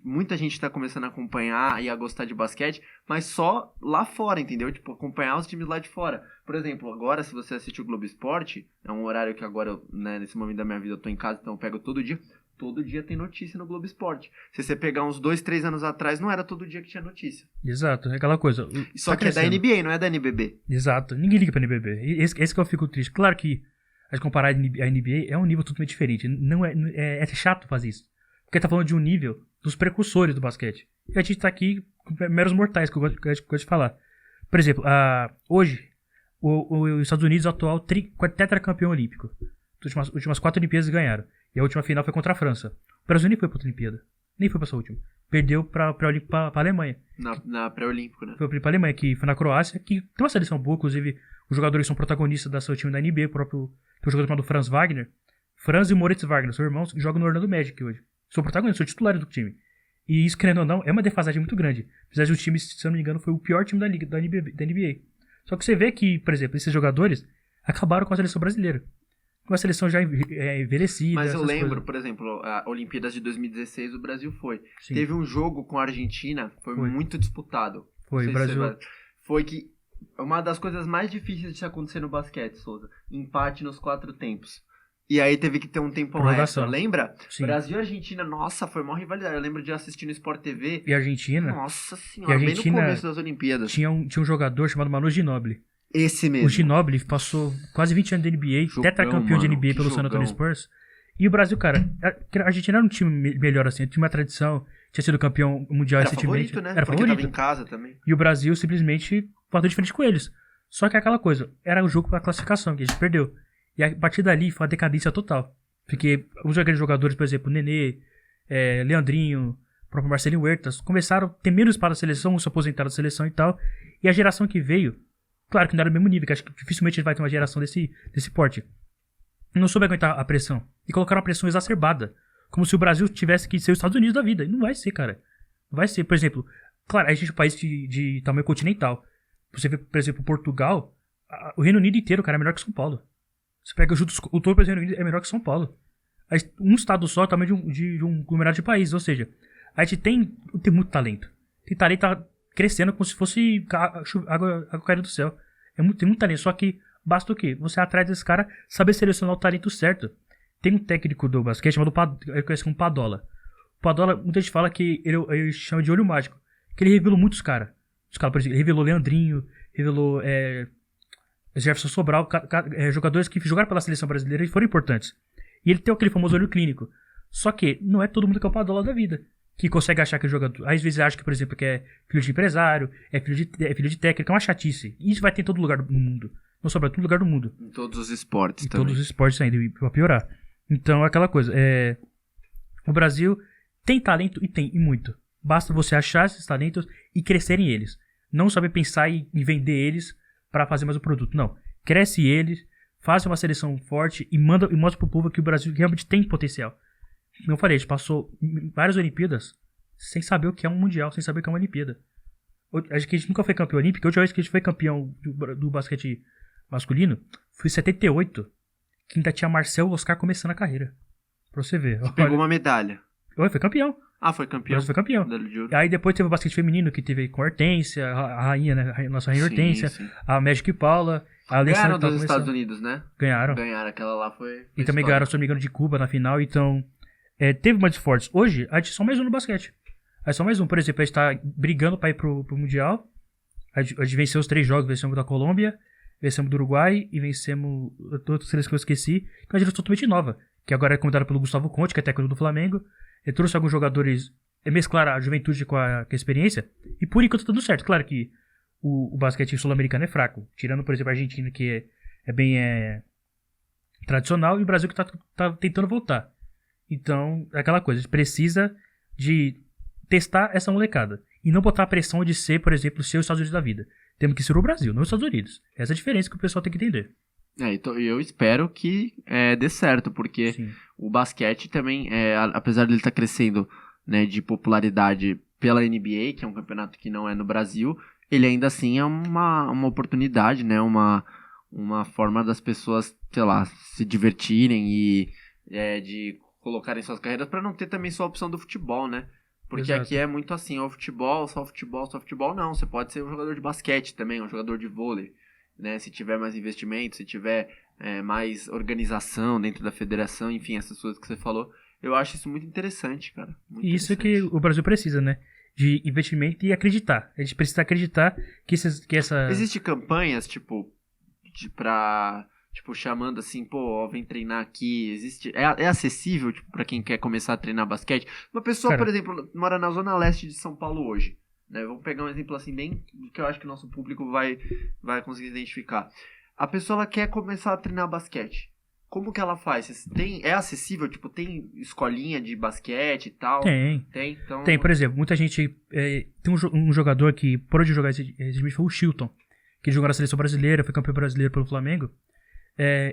muita gente está começando a acompanhar e a gostar de basquete, mas só lá fora, entendeu? Tipo, acompanhar os times lá de fora. Por exemplo, agora se você assiste o Globo Esporte, é um horário que agora, né, nesse momento da minha vida eu tô em casa, então eu pego todo dia. Todo dia tem notícia no Globo Esporte. Se você pegar uns 2, 3 anos atrás, não era todo dia que tinha notícia. Exato, é aquela coisa. Só que crescendo. É da NBA, não é da NBB. Exato, ninguém liga pra NBB. Esse que eu fico triste. Claro que a gente comparar a NBA, é um nível totalmente diferente. Não é chato fazer isso. Porque tá falando de um nível dos precursores do basquete. E a gente tá aqui com meros mortais, que eu gosto de falar. Por exemplo, hoje, os Estados Unidos é o atual tetracampeão olímpico. As últimas 4 Olimpíadas ganharam. E a última final foi contra a França. O Brasil nem foi pra outra Olimpíada. Nem foi pra essa última. Perdeu pra Alemanha. Na pré-olímpico, né? Foi pra Alemanha, que foi na Croácia, que tem uma seleção boa, inclusive os jogadores são protagonistas da seu time da NBA, tem um jogador chamado Franz Wagner. Franz e Moritz Wagner, são irmãos, que jogam no Orlando Magic hoje. São protagonistas, são titulares do time. E isso, querendo ou não, é uma defasagem muito grande. Apesar de o time, se eu não me engano, foi o pior time da NBA. Só que você vê que, por exemplo, esses jogadores acabaram com a seleção brasileira. Com a seleção já envelhecida. Mas eu lembro, coisas. Por exemplo, a Olimpíadas de 2016 o Brasil foi. Sim. Teve um jogo com a Argentina, foi muito disputado. Foi, o Brasil... Foi que uma das coisas mais difíceis de acontecer no basquete, Souza. Empate nos 4 tempos. E aí teve que ter um tempão extra, lembra? Sim. Brasil e Argentina, nossa, foi uma rivalidade. Eu lembro de assistir no Sport TV. E a Argentina? Nossa senhora, bem no começo das Olimpíadas. Tinha um jogador chamado Manu Ginóbili. Esse mesmo. O Ginóbili passou quase 20 anos de NBA, tetracampeão de NBA pelo San Antonio Spurs. E o Brasil, cara, a Argentina era um time melhor assim, tinha uma tradição, tinha sido campeão mundial recentemente. Favorito, né? Era porque favorito. Tava em casa também. E o Brasil simplesmente bateu de frente com eles. Só que aquela coisa, era o jogo pra classificação, que a gente perdeu. E a partir dali foi uma decadência total. Porque os grandes jogadores, por exemplo, Nenê, Leandrinho, o próprio Marcelinho Huertas, começaram a ter menos para a seleção, se aposentaram da seleção e tal. E a geração que veio, claro que não era do mesmo nível, que acho que dificilmente vai ter uma geração desse porte. Não soube aguentar a pressão. E colocaram uma pressão exacerbada. Como se o Brasil tivesse que ser os Estados Unidos da vida. E não vai ser, cara. Não vai ser. Por exemplo, claro, a gente é um país de tamanho continental. Você vê, por exemplo, Portugal, o Reino Unido inteiro, cara, é melhor que São Paulo. Você pega o todo do Reino Unido é melhor que São Paulo. Um estado só é o tamanho de um conglomerado de países. Ou seja, a gente tem muito talento. Tem talento tá crescendo como se fosse água caindo do céu. Tem muito talento. Só que basta o quê? Você atrás desse cara saber selecionar o talento certo. Tem um técnico do basquete chamado eu conheço como Padola. O Padola, muita gente fala que ele chama de olho mágico. Que ele revelou muitos caras. Por exemplo, ele revelou Leandrinho, revelou Jefferson Sobral, jogadores que jogaram pela seleção brasileira e foram importantes. E ele tem aquele famoso olho clínico. Só que não é todo mundo que é o Padola da vida, que consegue achar que o jogador... Às vezes acha que, por exemplo, que é filho de empresário, é filho de técnico, é uma chatice. E isso vai ter em todo lugar do mundo. Não só em todo lugar do mundo. Em todos os esportes também. Em todos os esportes ainda, pra piorar. Então, é aquela coisa. O Brasil tem talento e muito. Basta você achar esses talentos e crescerem eles. Não saber pensar em vender eles para fazer mais um produto. Não. Cresce eles, faz uma seleção forte e mostra pro povo que o Brasil realmente tem potencial. Como eu falei, a gente passou várias Olimpíadas sem saber o que é um Mundial, sem saber o que é uma Olimpíada. Acho que a gente nunca foi campeão olímpico. A última vez que a gente foi campeão do basquete masculino foi em 78, que ainda tinha Marcel e Oscar começando a carreira. Pra você ver. Pegou uma medalha. Foi campeão. Foi campeão. Foi campeão. Aí depois teve o basquete feminino, que teve com a Hortência, a rainha, né? A nossa rainha Hortência, a Magic Paula. Ganharam dos Estados Unidos, né? Ganharam. Aquela lá foi e também ganharam, se não me engano, de Cuba na final. Então, teve mais fortes. Hoje, a gente é só mais um no basquete. É só mais um. Por exemplo, a gente tá brigando pra ir pro Mundial. A gente venceu os 3 jogos. Vencemos da Colômbia, vencemos do Uruguai e vencemos outras seleções que eu esqueci. Que é uma geração totalmente nova. Que agora é comandada pelo Gustavo Conte, que é técnico do Flamengo. Ele trouxe alguns jogadores, mesclar a juventude com a experiência, e por enquanto tá tudo certo. Claro que o basquete sul-americano é fraco, tirando, por exemplo, a Argentina, que é bem tradicional, e o Brasil que tá tentando voltar. Então, é aquela coisa, a gente precisa de testar essa molecada, e não botar a pressão de ser, por exemplo, ser os Estados Unidos da vida. Temos que ser o Brasil, não os Estados Unidos. Essa é a diferença que o pessoal tem que entender. Então, eu espero que dê certo, porque Sim. O basquete também, apesar de ele estar crescendo, né, de popularidade pela NBA, que é um campeonato que não é no Brasil, ele ainda assim é uma oportunidade, né, uma forma das pessoas, sei lá, se divertirem e de colocarem suas carreiras para não ter também só a opção do futebol, né? Porque Exato. Aqui é muito assim, só futebol, não, você pode ser um jogador de basquete também, um jogador de vôlei. Né, se tiver mais investimento, se tiver mais organização dentro da federação, enfim, essas coisas que você falou, eu acho isso muito interessante, cara. Muito isso que o Brasil precisa, né? De investimento e acreditar. A gente precisa acreditar que essa... Existem campanhas, tipo, pra Tipo, chamando assim, pô, ó, vem treinar aqui, existe... É acessível, tipo, pra quem quer começar a treinar basquete? Uma pessoa, Cara, por exemplo, mora na zona leste de São Paulo hoje, né? Vamos pegar um exemplo assim, bem... que eu acho que o nosso público vai conseguir identificar. A pessoa, ela quer começar a treinar basquete. Como que ela faz? É acessível? Tipo, tem escolinha de basquete e tal? Tem. Então... Tem, por exemplo, muita gente... tem um jogador que parou de jogar recentemente, foi o Chilton, que ele jogou na seleção brasileira, foi campeão brasileiro pelo Flamengo.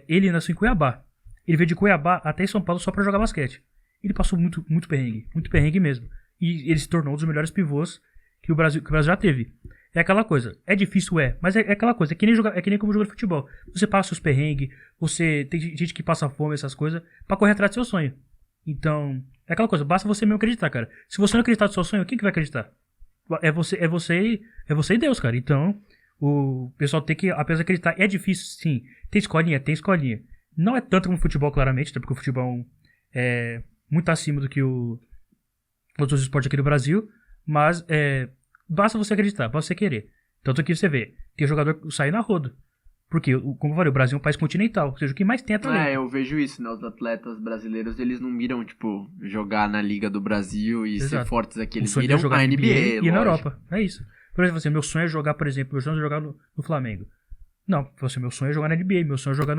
Ele nasceu em Cuiabá. Ele veio de Cuiabá até São Paulo só pra jogar basquete. Ele passou muito perrengue mesmo. E ele se tornou um dos melhores pivôs que o Brasil já teve. É aquela coisa, é difícil, mas é aquela coisa, é que nem como jogar de futebol. Você passa os perrengues, tem gente que passa fome, essas coisas, pra correr atrás do seu sonho. Então, é aquela coisa, basta você mesmo acreditar, cara. Se você não acreditar no seu sonho, quem que vai acreditar? É você e Deus, cara. Então, o pessoal tem que apenas acreditar. É difícil, sim. Tem escolinha. Não é tanto como o futebol, claramente, até porque o futebol é muito acima do que os outros esportes aqui do Brasil, mas basta você acreditar, basta você querer. Tanto que você vê, tem jogador sair na roda. Porque, como eu falei, o Brasil é um país continental, ou seja, o que mais tem é talento. Eu vejo isso, né? Os atletas brasileiros, eles não miram, tipo, jogar na Liga do Brasil e ser fortes aqui. Eles miram jogar na NBA e lógico. na Europa. É isso. Por exemplo, assim, meu sonho é jogar, por exemplo, no Flamengo. Não, meu sonho é jogar na NBA, meu sonho é jogar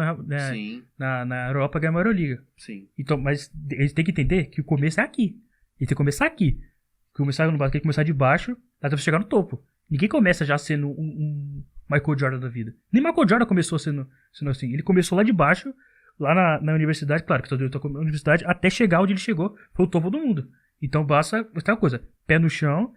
na Europa e ganhar a Euroliga. Sim. Então, mas eles têm que entender que o começo é aqui. Ele tem que começar aqui. Começar no basquete, começar de baixo, até você chegar no topo. Ninguém começa já sendo um Michael Jordan da vida. Nem Michael Jordan começou sendo assim. Ele começou lá de baixo, lá na universidade, claro que eu tô na universidade, até chegar onde ele chegou, foi o topo do mundo. Então basta aquela coisa, pé no chão,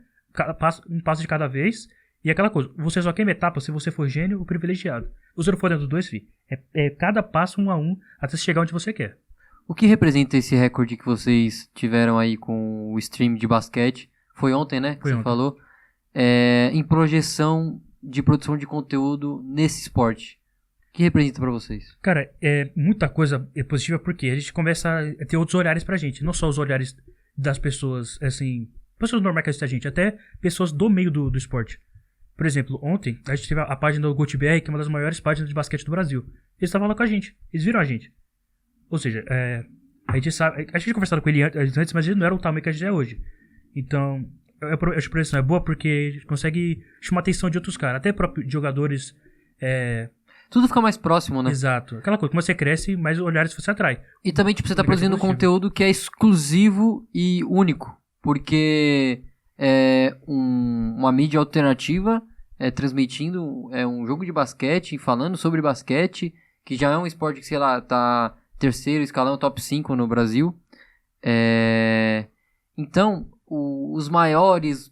um passo de cada vez, e aquela coisa, você só quer etapa se você for gênio ou privilegiado. Se você não for dentro dos dois, filho, é cada passo um a um, até chegar onde você quer. O que representa esse recorde que vocês tiveram aí com o stream de basquete? Foi ontem, né? Foi você ontem. Falou. Em projeção de produção de conteúdo nesse esporte. O que representa pra vocês? Cara, muita coisa positiva porque a gente começa a ter outros olhares pra gente. Não só os olhares das pessoas, assim, pessoas normais que assistem a gente, até pessoas do meio do esporte. Por exemplo, ontem a gente teve a página do GoTBR, que é uma das maiores páginas de basquete do Brasil. Eles estavam lá com a gente. Eles viram a gente. Ou seja, a gente sabe. A gente tinha conversado com ele antes, mas ele não era o tamanho que a gente é hoje. Então, a expressão é boa porque a gente consegue chamar a atenção de outros caras, até próprios jogadores. Tudo fica mais próximo, né? Exato. Aquela coisa, como você cresce, mais olhares você atrai. E também, tipo, você tá produzindo conteúdo que é exclusivo e único. Porque uma mídia alternativa transmitindo um jogo de basquete, falando sobre basquete, que já é um esporte que, sei lá, tá terceiro escalão, top 5 no Brasil. Então, os maiores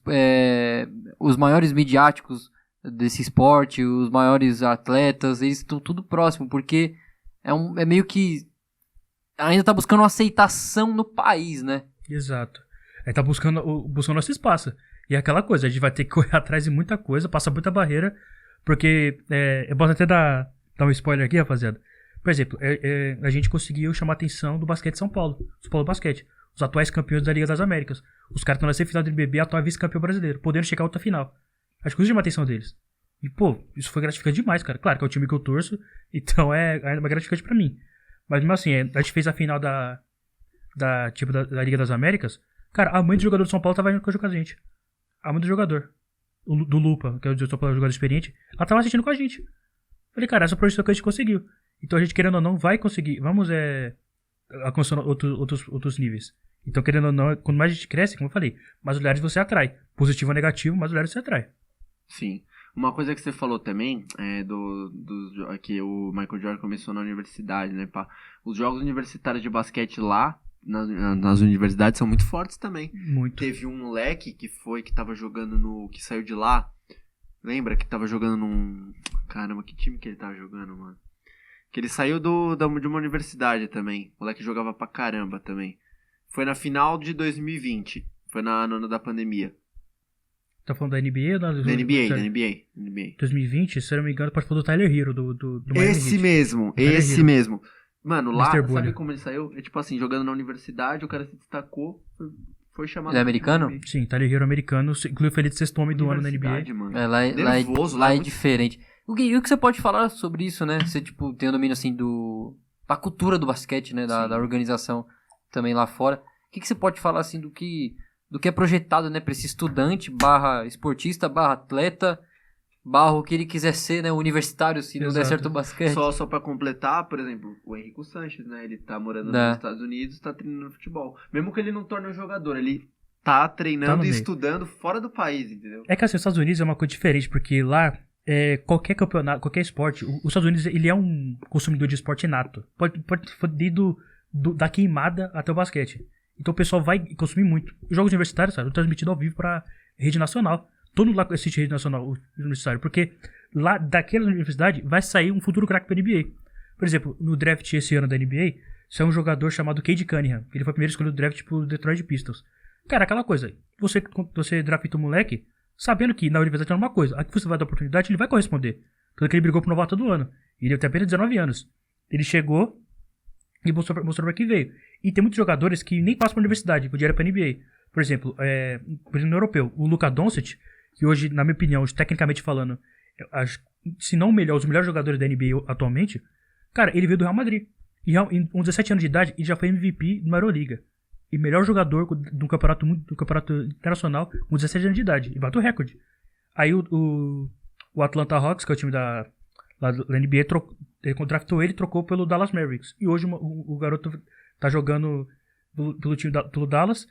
midiáticos desse esporte, os maiores atletas, eles estão tudo próximo, porque é meio que ainda tá buscando uma aceitação no país, né? Exato. Aí tá buscando nosso espaço. E é aquela coisa, a gente vai ter que correr atrás de muita coisa, passar muita barreira, porque eu posso até dar um spoiler aqui, rapaziada. Por exemplo, a gente conseguiu chamar a atenção do basquete de São Paulo Basquete, os atuais campeões da Liga das Américas. Os caras estão na semifinal do NBB, atual vice-campeão brasileiro, podendo chegar a outra final. Acho que isso chama a atenção deles. E, pô, isso foi gratificante demais, cara. Claro que é o time que eu torço, então é ainda mais gratificante pra mim. Mas mesmo assim, a gente fez a final da Liga das Américas. Cara, a mãe do jogador do São Paulo tava indo jogar com a gente. A mãe do jogador. Do Lupa, que é o jogador experiente. Ela tava assistindo com a gente. Falei, cara, essa projeção que a gente conseguiu. Então a gente, querendo ou não, vai conseguir. Vamos alcançando outros níveis. Então, querendo ou não, quanto mais a gente cresce, como eu falei, mais olhares você atrai. Positivo ou negativo, mais olhares você atrai. Sim. Uma coisa que você falou também que o Michael Jordan começou na universidade, né, pá? Os jogos universitários de basquete lá, nas universidades, são muito fortes também. Muito. Teve um moleque que tava jogando que saiu de lá. Lembra que tava jogando num... Caramba, que time que ele tava jogando, mano? Que ele saiu de uma universidade também. O moleque jogava pra caramba também. Foi na final de 2020. Foi na ano da pandemia. Tá falando da NBA ou da NBA. 2020, se eu não me engano, pode falar do Tyler Hero, do Miami Esse Heat. mesmo. Mano, lá, sabe como ele saiu? Tipo assim, jogando na universidade, o cara se destacou, foi chamado... Ele é americano? Sim, Tyler Hero americano, inclusive foi ele de sexto homem do ano na NBA. Mano. Lá é diferente. E o que você pode falar sobre isso, né? Você, tipo, tem o domínio, assim, da cultura do basquete, né? Da organização também lá fora. O que você pode falar, assim, do que é projetado, né? Pra esse estudante, barra esportista, barra atleta, barra o que ele quiser ser, né? Universitário, se não der certo o basquete. Só pra completar, por exemplo, o Henrico Sanches, né? Ele tá morando nos Estados Unidos, tá treinando futebol. Mesmo que ele não torne um jogador, ele tá treinando e estudando fora do país, entendeu? É que assim, os Estados Unidos é uma coisa diferente, porque lá, qualquer campeonato, qualquer esporte, os Estados Unidos, ele é um consumidor de esporte nato. Pode da queimada até o basquete. Então o pessoal vai consumir muito. Os jogos universitários, sabe, transmitido ao vivo pra rede nacional. Todo mundo lá assiste rede nacional universitário, porque lá daquela universidade vai sair um futuro craque pra NBA. Por exemplo, no draft esse ano da NBA, saiu um jogador chamado Cade Cunningham. Ele foi o primeiro escolhido do draft pro Detroit Pistons. Cara, aquela coisa, você drafta o moleque, sabendo que na universidade é uma coisa, aqui você vai dar oportunidade, ele vai corresponder. Tanto que ele brigou pro novato do ano. Ele tem apenas 19 anos. Ele chegou e mostrou pra que veio. E tem muitos jogadores que nem passam pra universidade, podiam ir pra NBA. Por exemplo, no europeu, o Luka Doncic, que hoje, na minha opinião, tecnicamente falando, se não o melhor, os melhores jogadores da NBA atualmente, cara, ele veio do Real Madrid. E com 17 anos de idade, ele já foi MVP de uma Euroliga. E melhor jogador do campeonato internacional com 17 anos de idade. E bateu recorde. Aí o Atlanta Hawks, que é o time lá da NBA, ele contratou ele e trocou pelo Dallas Mavericks. E hoje o garoto tá jogando pelo Dallas.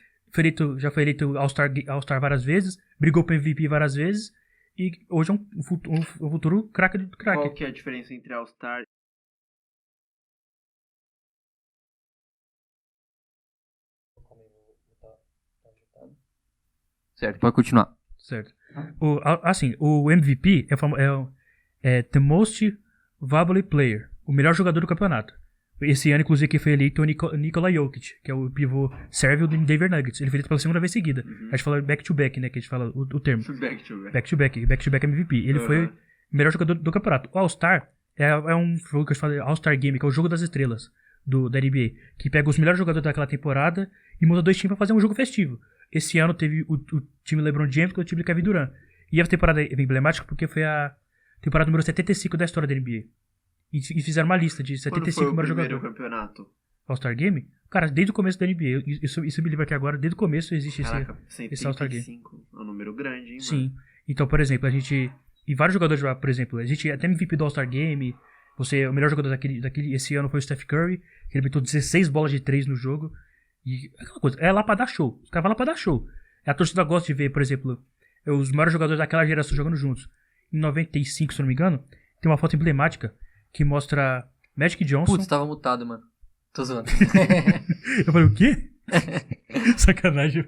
Já foi eleito All-Star várias vezes. Brigou pro MVP várias vezes. E hoje é um futuro craque. Qual que é a diferença entre All-Star Certo, pode continuar. Certo. O MVP é The Most Valuable Player, o melhor jogador do campeonato. Esse ano, inclusive, que foi eleito o Nikola Jokic, que é o pivô sérvio do Denver Nuggets. Ele foi eleito pela segunda vez seguida. A gente fala back-to-back, né, que a gente fala o termo. Back-to-back MVP. Ele foi o melhor jogador do campeonato. O All-Star é um jogo que a gente fala All-Star Game, que é o jogo das estrelas da NBA, que pega os melhores jogadores daquela temporada e monta 2 times pra fazer um jogo festivo. Esse ano teve o time LeBron James com o time de Kevin Durant. E a temporada é emblemática porque foi a temporada número 75 da história da NBA. E fizeram uma lista de 75 melhores jogadores. Quando foi o primeiro campeonato? All-Star Game? Cara, desde o começo da NBA. Isso me lembra que agora, desde o começo existe esse All-Star Game. 135 é um número grande, hein, Sim. Mano? Então, por exemplo, e vários jogadores lá, por exemplo, a gente até MVP do All-Star Game. O melhor jogador esse ano foi o Steph Curry, que ele meteu 16 bolas de 3 no jogo. E aquela coisa, é lá pra dar show. Os caras vão lá pra dar show. A torcida gosta de ver, por exemplo, os maiores jogadores daquela geração jogando juntos. Em 95, se eu não me engano, tem uma foto emblemática que mostra Magic Johnson. Putz, tava mutado, mano. Tô zoando. Eu falei, o quê? Sacanagem.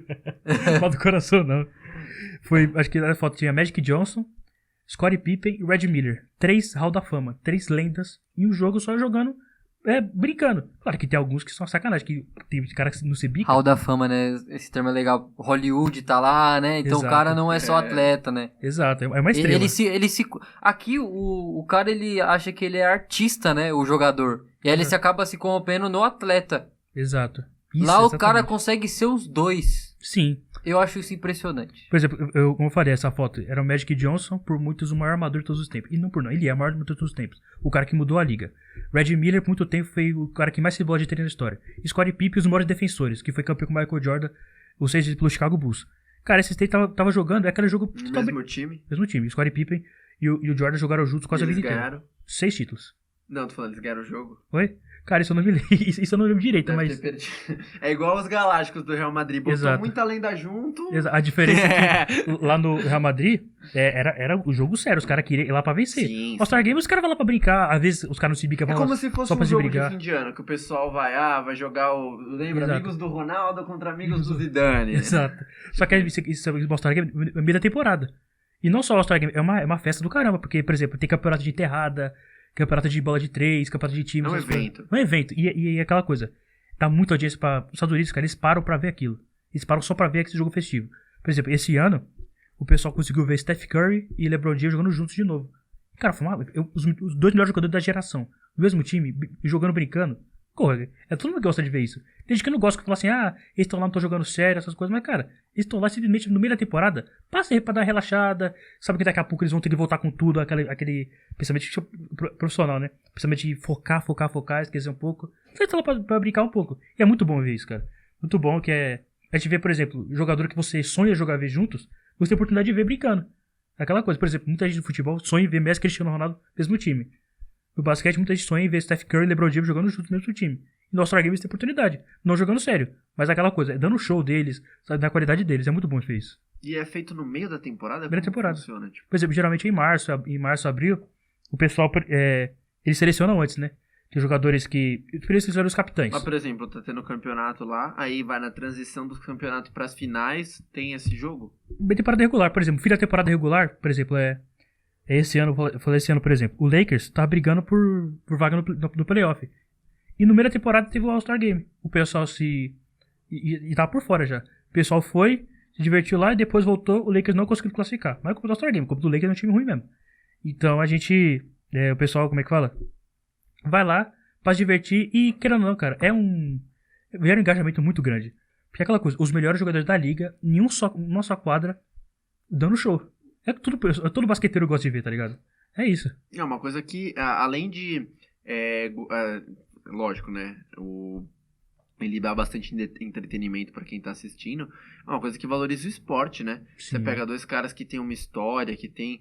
Mal do coração, não. Acho que na foto tinha Magic Johnson, Scottie Pippen e Red Miller. 3 Hall da Fama, 3 lendas. E o jogo só jogando, brincando. Claro que tem alguns que são sacanagem, que tem cara que não se bica. Hall da Fama, né? Esse termo é legal. Hollywood tá lá, né? Então Exato. O cara não é só atleta, né? Exato, é uma estrela. Aqui o cara, ele acha que ele é artista, né? O jogador. E aí ele se acaba se corrompendo no atleta. Exato. Isso, lá exatamente. O cara consegue ser os dois. Sim. Eu acho isso impressionante. Por exemplo, como eu falei, essa foto era o Magic Johnson, por muitos o maior armador de todos os tempos. E não por não, ele é o maior armador de todos os tempos. O cara que mudou a liga. Red Miller, por muito tempo, foi o cara que mais se bola de treino na história. Scottie Pippen, os maiores defensores, que foi campeão com o Michael Jordan, ou seja, pelo Chicago Bulls. Cara, esses três tava jogando, é aquele jogo... Mesmo time? Mesmo time. Scottie Pippen e o Jordan jogaram juntos quase a vida inteira. Ganharam? 6 títulos. Não, tô falando, eles ganharam o jogo. Oi? Cara, isso eu não me lembro, isso eu não lembro direito, Deve mas... É igual os Galácticos do Real Madrid, botou Exato. muita lenda junto. A diferença é que lá no Real Madrid era o jogo sério, os caras queriam ir lá pra vencer. Sim, All-Star Game os caras vão lá pra brincar, às vezes os caras não se bicam, é como se fosse só um pra se jogo brigar. de fim de ano, que o pessoal vai jogar lembra, Exato. amigos do Ronaldo contra amigos do Zidane. Exato. Só que isso é o All-Star Game no meio da temporada. E não só o All-Star Game, é uma festa do caramba, porque, por exemplo, tem campeonato de enterrada, campeonato de bola de 3, campeonato de times. É um evento. É um evento. E aquela coisa. Dá muita audiência para os Estados Unidos, cara. Eles param pra ver aquilo. Eles param só pra ver esse jogo festivo. Por exemplo, esse ano, o pessoal conseguiu ver Steph Curry e LeBron James jogando juntos de novo. Cara, os 2 melhores jogadores da geração. Do mesmo time, jogando, brincando. Porra, todo mundo gosta de ver isso. Tem gente que não gosta, que fala assim, eles estão lá, não estão jogando sério, essas coisas. Mas, cara, eles estão lá simplesmente no meio da temporada. Passa aí pra dar uma relaxada. Sabe que daqui a pouco eles vão ter que voltar com tudo. Aquele pensamento profissional, né? Pensamento de focar, esquecer um pouco. Você tá lá pra brincar um pouco. E é muito bom ver isso, cara. Muito bom que a gente vê, por exemplo, jogador que você sonha jogar ver juntos, você tem a oportunidade de ver brincando. Aquela coisa, por exemplo, muita gente no futebol sonha em ver Messi e Cristiano Ronaldo no mesmo time. No basquete, muita gente sonha em ver Steph Curry e LeBron James jogando juntos no mesmo time. E no All-Star Games tem oportunidade. Não jogando sério, mas aquela coisa, dando show deles, sabe, da qualidade deles. É muito bom ver isso. E é feito no meio da temporada? Meio da temporada. Funciona, tipo? Por exemplo, geralmente em março, abril, o pessoal, eles selecionam antes, né? Tem jogadores que... Eles selecionam os capitães. Mas, por exemplo, tá tendo campeonato lá, aí vai na transição do campeonato pras finais, tem esse jogo? Bem temporada regular, por exemplo, fim da temporada regular, por exemplo, esse ano, eu falei esse ano, por exemplo, o Lakers tá brigando por vaga no playoff. E no meio da temporada teve o All-Star Game. O pessoal e tava por fora já. O pessoal foi, se divertiu lá e depois voltou, o Lakers não conseguiu classificar. Mas o All-Star Game, o do Lakers é um time ruim mesmo. Então a gente, o pessoal, como é que fala? Vai lá pra se divertir e, querendo ou não, cara, gera um engajamento muito grande. Porque é aquela coisa, os melhores jogadores da liga, em uma só quadra, dando show. Todo basqueteiro gosta de ver, tá ligado? É isso. É uma coisa que, além de... lógico, né? Ele dá bastante entretenimento pra quem tá assistindo. É uma coisa que valoriza o esporte, né? Sim. Você pega dois caras que tem uma história, que tem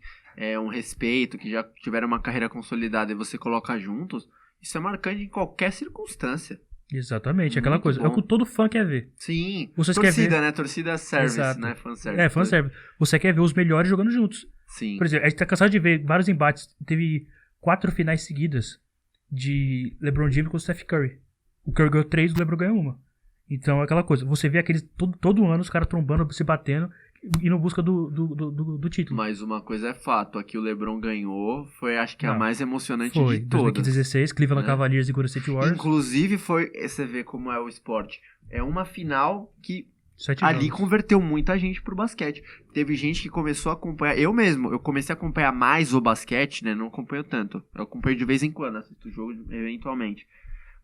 um respeito, que já tiveram uma carreira consolidada e você coloca juntos, isso é marcante em qualquer circunstância. Exatamente, aquela Muito coisa. bom. É o que todo fã quer ver. Sim, Vocês torcida, querem ver... né? Torcida service, Exato. né? Fanservice. Fanservice. Você quer ver os melhores jogando juntos. Sim. Por exemplo, a gente tá cansado de ver vários embates. Teve 4 finais seguidas de LeBron James com o Steph Curry. O Curry ganhou 3 e o LeBron ganhou 1. Então é aquela coisa. Você vê aqueles todo ano os caras trombando, se batendo, indo em busca do título. Mas uma coisa é fato. Aqui o LeBron ganhou. Foi, acho que, a mais emocionante Foi. de todas. 2016, Cleveland Cavaliers e Golden State Warriors. Inclusive, você vê como é o esporte. É uma final que 7 ali jogos. converteu muita gente pro basquete. Teve gente que começou a acompanhar. Eu comecei a acompanhar mais o basquete, né? Não acompanho tanto. Eu acompanho de vez em quando, assisto o jogo eventualmente.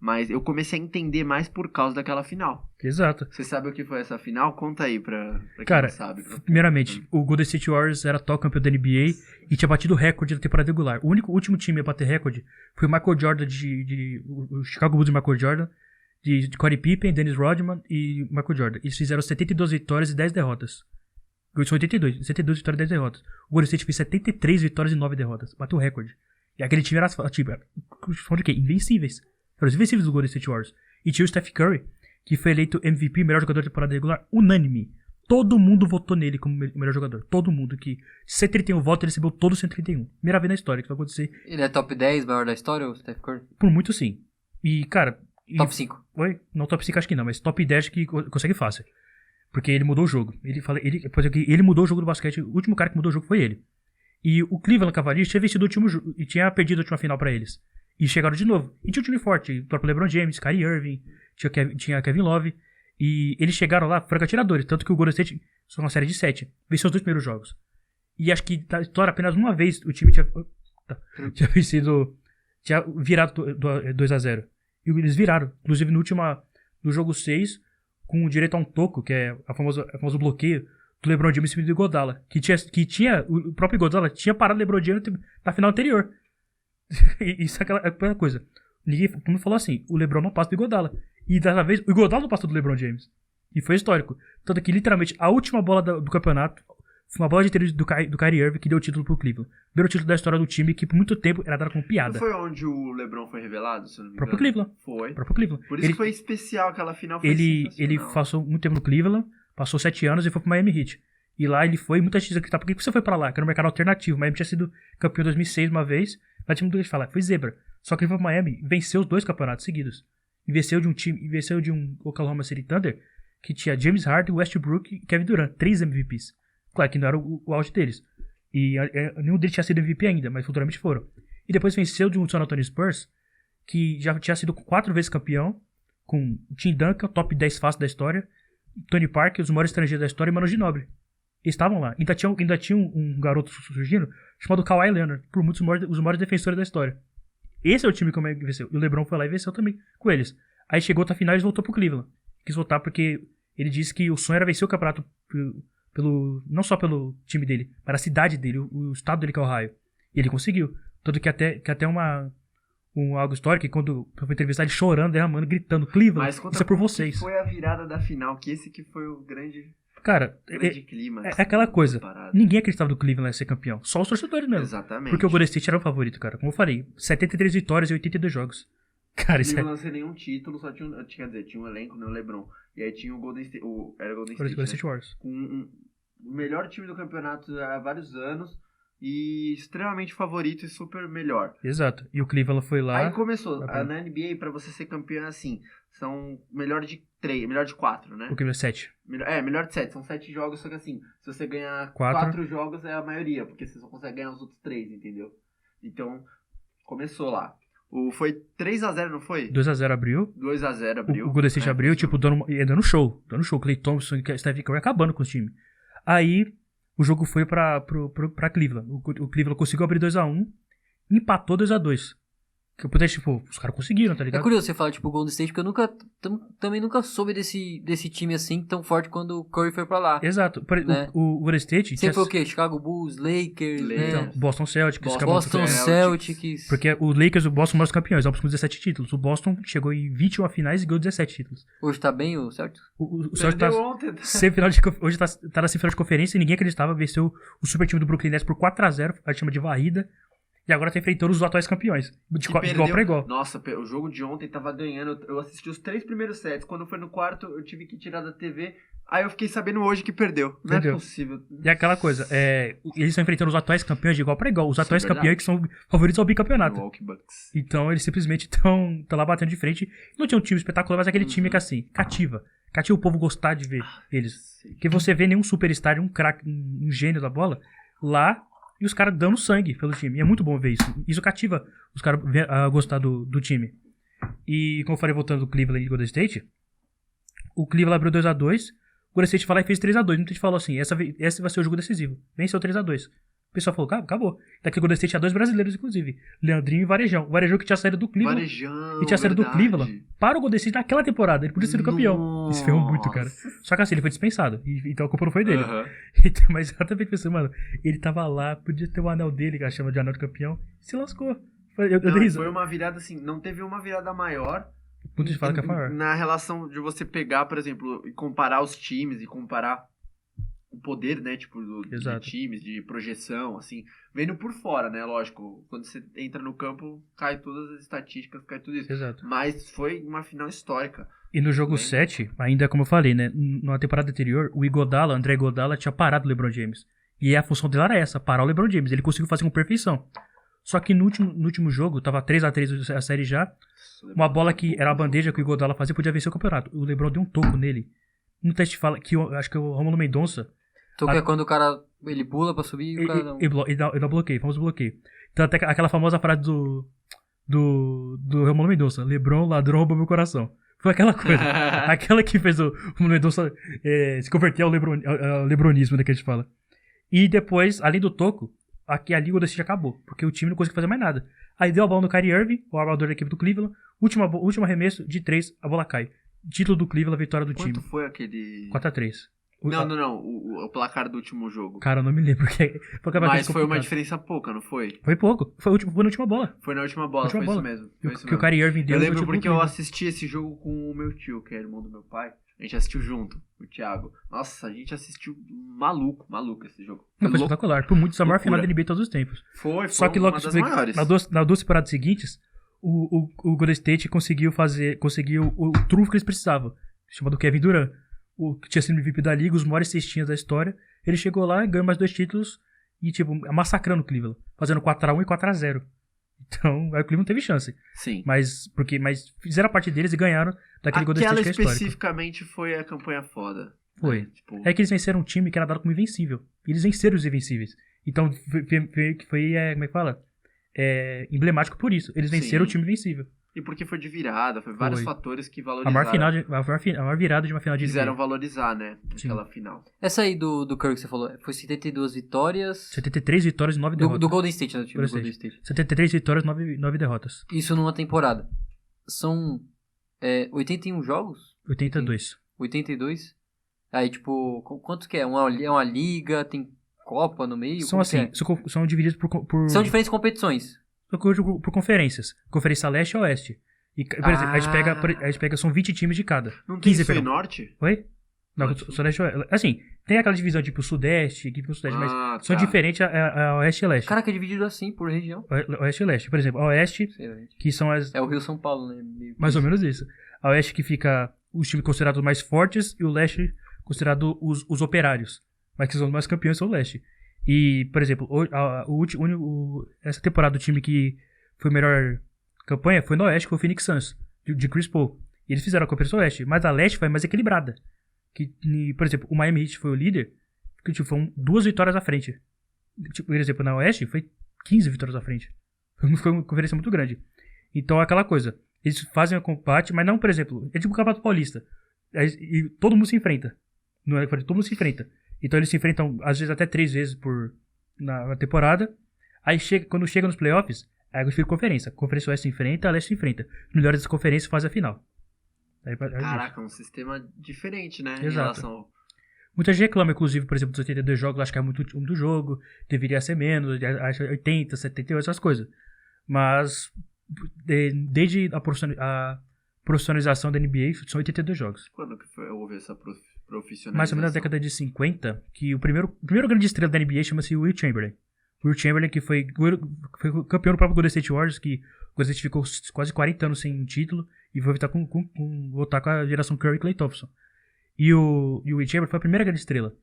Mas eu comecei a entender mais por causa daquela final. Exato. Você sabe o que foi essa final? Conta aí pra quem Cara, não sabe. primeiramente, o Golden State Warriors era atual campeão da NBA e tinha batido o recorde da temporada regular. O último time a bater recorde foi o Michael Jordan o Chicago Bulls de Michael Jordan, de Corey Pippen, Dennis Rodman e Michael Jordan. Eles fizeram 72 vitórias e 10 derrotas. São 72 vitórias e 10 derrotas. O Golden State fez 73 vitórias e 9 derrotas. Bateu o recorde. E aquele time era, tipo, de quê? Invencíveis. Eram os invencíveis do Golden State Warriors. E tinha o Steph Curry, que foi eleito MVP, melhor jogador da temporada regular, unânime. Todo mundo votou nele como melhor jogador. Todo mundo que... De 131 votos, ele recebeu todos os 131. Primeira vez na história que vai acontecer. Ele é top 10 maior da história, o Steph Curry? Por muito, sim. E, cara... Top 5. Oi? Não, top 5 acho que não, mas top 10 acho que consegue fácil. Porque ele mudou o jogo. Ele mudou o jogo do basquete. O último cara que mudou o jogo foi ele. E o Cleveland Cavaliers tinha vencido o último jogo e tinha perdido a última final pra eles. E chegaram de novo. E tinha um time forte. O próprio LeBron James, Kyrie Irving, tinha Kevin Love. E eles chegaram lá, foram atiradores. Tanto que o Golden State, são uma série de 7, venceu os 2 primeiros jogos. E acho que da história, apenas uma vez o time tinha vencido, tinha virado 2-0. E eles viraram. Inclusive no jogo 6, com direito a um toco, que é o famoso bloqueio do LeBron James e do Iguodala. Que tinha o próprio Iguodala tinha parado o LeBron James na final anterior. Isso é aquela coisa. Todo mundo falou assim, o LeBron não passa do Iguodala. E dessa vez, o Iguodala não passou do LeBron James. E foi histórico. Tanto que, literalmente, a última bola do campeonato foi uma bola de tiro do Kyrie Irving que deu o título pro Cleveland. O primeiro título da história do time, que por muito tempo era dado como piada. Não foi onde o LeBron foi revelado, se eu não me engano? Próprio Cleveland. Foi. Próprio Cleveland. Por isso que foi especial, aquela final foi Ele sensacional. passou muito tempo no Cleveland, passou 7 anos e foi pro Miami Heat. E lá ele foi, muita gente acredita, por que você foi pra lá? Que era um mercado alternativo. Miami tinha sido campeão em 2006 uma vez, mas tinha muita gente falar, foi zebra. Só que ele foi pro Miami, venceu os 2 campeonatos seguidos. E venceu de um Oklahoma City Thunder que tinha James Harden, Westbrook e Kevin Durant, 3 MVPs. Claro que não era o auge deles. E nenhum deles tinha sido MVP ainda, mas futuramente foram. E depois venceu de um San Antonio Spurs, que já tinha sido 4 vezes campeão, com Tim Duncan, top 10 fácil da história, Tony Parker, os maiores estrangeiros da história, e Manu Ginobili. Eles estavam lá. Ainda tinha um garoto surgindo, chamado Kawhi Leonard, por muitos os maiores defensores da história. Esse é o time que o Miami venceu. E o LeBron foi lá e venceu também com eles. Aí chegou outra final e voltou pro Cleveland. Quis voltar porque ele disse que o sonho era vencer o campeonato não só pelo time dele, mas a cidade dele, o estado dele que é Ohio. E ele conseguiu. Tanto que até algo histórico, que quando eu fui entrevistar ele chorando, derramando, gritando, Cleveland, isso é por vocês. Que foi a virada da final, que esse que foi o grande clima. É aquela coisa, ninguém acreditava no Cleveland ia ser campeão, só os torcedores mesmo. Exatamente. Porque o Golden State era o favorito, cara. Como eu falei, 73 vitórias e 82 jogos. Cara, isso Cleveland sem nenhum título, só tinha um elenco no LeBron. E aí tinha o Golden State, era Golden State Warriors. Com o melhor time do campeonato há vários anos. E extremamente favorito e super melhor. Exato. E o Cleveland foi lá. Aí começou. Na NBA, pra você ser campeão, é assim. São melhor de 4, né? O Cleveland é 7. Melhor de 7. São 7 jogos, só que assim, se você ganhar 4 4 jogos é a maioria, porque você só consegue ganhar os outros 3, entendeu? Então, começou lá. Foi 3-0, não foi? 2-0 abriu. 2-0 abriu. O Golden State abriu, tipo, dando show. Dando show. Clay Thompson e Stephen Curry acabando com o time. Aí o jogo foi pra Cleveland. O Cleveland conseguiu abrir 2-1, empatou 2-2. Que eu pudesse, tipo, os caras conseguiram, tá ligado? É curioso você falar, tipo, Golden State, porque eu também nunca soube desse time assim tão forte quando o Curry foi pra lá. Exato. Né? O Golden State... Sempre foi o quê? Chicago Bulls, Lakers, né? Então, Boston Celtics. Boston Celtics. Porque o Lakers e o Boston são os campeões, ambos com 17 títulos. O Boston chegou em 21 finais e ganhou 17 títulos. Hoje tá bem o Celtics? O Celtics hoje tá na semifinal de conferência e ninguém acreditava. Venceu o super time do Brooklyn Nets por 4-0, a chama de varrida. E agora tá enfrentando os atuais campeões. De igual pra igual. Nossa, o jogo de ontem tava ganhando. Eu assisti os 3 primeiros sets. Quando foi no quarto, eu tive que tirar da TV. Aí eu fiquei sabendo hoje que perdeu. Não é possível. E aquela coisa, eles estão enfrentando os atuais campeões de igual pra igual. Os atuais campeões que são favoritos ao bicampeonato. Milwaukee Bucks. Então eles simplesmente estão lá batendo de frente. Não tinha um time espetacular, mas aquele time que assim, cativa o povo gostar de ver eles. Porque você vê nenhum superstar, um craque, um gênio da bola lá. E os caras dando sangue pelo time. E é muito bom ver isso. Isso cativa os caras a gostar do time. E, como eu falei, voltando do Cleveland e Golden State, o Cleveland abriu 2-2. O Golden State foi lá e fez 3-2. Muita gente falou assim, esse vai ser o jogo decisivo. Venceu 3-2. O pessoal falou, acabou. Daqui o Golden State tinha 2 brasileiros, inclusive. Leandrinho e Varejão. O Varejão que tinha saído do Cleveland. Varejão, e tinha saído do Cleveland para o Golden State naquela temporada. Ele podia ser o campeão. Isso ferrou muito, cara. Só que assim, ele foi dispensado. Então a culpa não foi dele. Então, mas eu também pensei, mano, ele tava lá, podia ter o anel dele, que a chama de anel de campeão. E se lascou. Foi uma virada assim, não teve uma virada maior. Muita gente fala que é maior. Na relação de você pegar, por exemplo, e comparar os times e comparar o poder, né, tipo, de times, de projeção, assim, vendo por fora, né, lógico, quando você entra no campo, cai todas as estatísticas, cai tudo isso. Exato. Mas foi uma final histórica. E no jogo 7, ainda como eu falei, né, na temporada anterior, André Iguodala tinha parado o LeBron James. E a função dele era essa, parar o LeBron James. Ele conseguiu fazer com perfeição. Só que no último jogo, tava 3-3 a série já, uma bola que era a bandeja que o Iguodala fazia, podia vencer o campeonato. O LeBron deu um toco nele. No teste fala que acho que o Romulo Mendonça. Toco é quando o cara ele pula pra subir e o cara não. E dá bloqueio, famoso bloqueio. Então até aquela famosa frase do Romulo Mendonça: LeBron, ladrão, roubou meu coração. Foi aquela coisa. Aquela que fez o Romulo Mendonça se converter ao lebronismo, né, que a gente fala. E depois, além do toco, ali o Golden State acabou, porque o time não conseguiu fazer mais nada. Aí deu a bola no Kyrie Irving, o armador da equipe do Cleveland. Último arremesso de 3, a bola cai. Título do Cleveland, vitória do time. Quanto foi aquele... 4-3. Não. O placar do último jogo. Cara, eu não me lembro. Mas foi uma diferença pouca, não foi? Foi pouco. Foi na última bola. Foi na última bola, foi isso mesmo. Que o Kyrie Irving deu. Eu lembro porque eu assisti esse jogo com o meu tio, que é irmão do meu pai. A gente assistiu junto, o Thiago. Nossa, a gente assistiu maluco esse jogo. Foi espetacular. Por muitos, a maior final da NBA de todos os tempos. Foi Só que logo uma das maiores. Nas duas temporadas seguintes, o Golden State conseguiu o trunfo que eles precisavam, chamado Kevin Durant. O que tinha sido MVP da liga, os maiores cestinhas da história. Ele chegou lá, ganhou mais 2 títulos e, tipo, massacrando o Cleveland, fazendo 4-1 e 4-0. Então, aí o Cleveland teve chance. Sim. Mas fizeram a parte deles e ganharam daquele Golden State que é histórico. Especificamente foi a campanha foda. Foi. Tipo... É que eles venceram um time que era dado como invencível. Eles venceram os invencíveis. Então, foi como é que fala? Emblemático por isso. Eles venceram o time invencível. E porque foi de virada, foi vários Foi. fatores que A maior, valorizaram, a maior virada de uma final de quiseram NBA. valorizar, né, Sim. aquela final. Essa aí do Curry que você falou, foi 72 vitórias... 73 vitórias e 9 derrotas. Do Golden State, né? Do time do Golden Golden State. 73 vitórias e 9 derrotas. Isso numa temporada. São 81 jogos? 82. 82? Aí, tipo, quanto que é? É uma liga, tem Copa no meio? São Como que assim, são divididos por... São diferentes competições. por conferências. Conferência Leste e Oeste. E, por exemplo, a gente pega, são 20 times de cada. Não tem 15, Sul e perdão. Norte? Oi? Não, só Leste e Oeste. Assim, tem aquela divisão tipo Sudeste, equipe com Sudeste, mas são diferentes a Oeste e Leste. Caraca, é dividido assim, por região. Oeste e Leste. Por exemplo, a Oeste, Excelente. que são as... É o Rio São Paulo, né? Meio que Mais ou menos isso. A Oeste que fica os times considerados mais fortes e o Leste considerado os operários. Mas que são os mais campeões são o Leste. E, por exemplo, essa temporada o time que foi melhor campanha foi no Oeste, que foi o Phoenix Suns, de Chris Paul. E eles fizeram a Conferência Oeste, mas a Leste foi mais equilibrada. Por exemplo, o Miami Heat foi o líder, que tipo, foram 2 vitórias à frente. Tipo, por exemplo, na Oeste foi 15 vitórias à frente. Foi uma conferência muito grande. Então é aquela coisa. Eles fazem o combate, mas não, por exemplo, é tipo o Campeonato Paulista. E todo mundo se enfrenta. Não é? Todo mundo se enfrenta. Então eles se enfrentam, às vezes, até 3 vezes na temporada. Aí quando chega nos playoffs, aí fica conferência. A Conferência Oeste se enfrenta, a Leste se enfrenta. Os melhores das conferências fazem a final. Caraca, é um sistema diferente, né? Exato. Em relação ao... Muita gente reclama, inclusive, por exemplo, dos 82 jogos, acho que é muito jogo, deveria ser menos, acho 80, 78, essas coisas. Mas, desde a profissionalização da NBA, são 82 jogos. Quando que houve essa profissionalização? Mais ou menos na década de 50, que o primeiro grande estrela da NBA chama-se Will Chamberlain. Will Chamberlain, que foi campeão do próprio Golden State Warriors, que o Golden State ficou quase 40 anos sem título, e foi voltar com a geração Curry e Klay Thompson. E o Will Chamberlain foi a primeira grande estrela.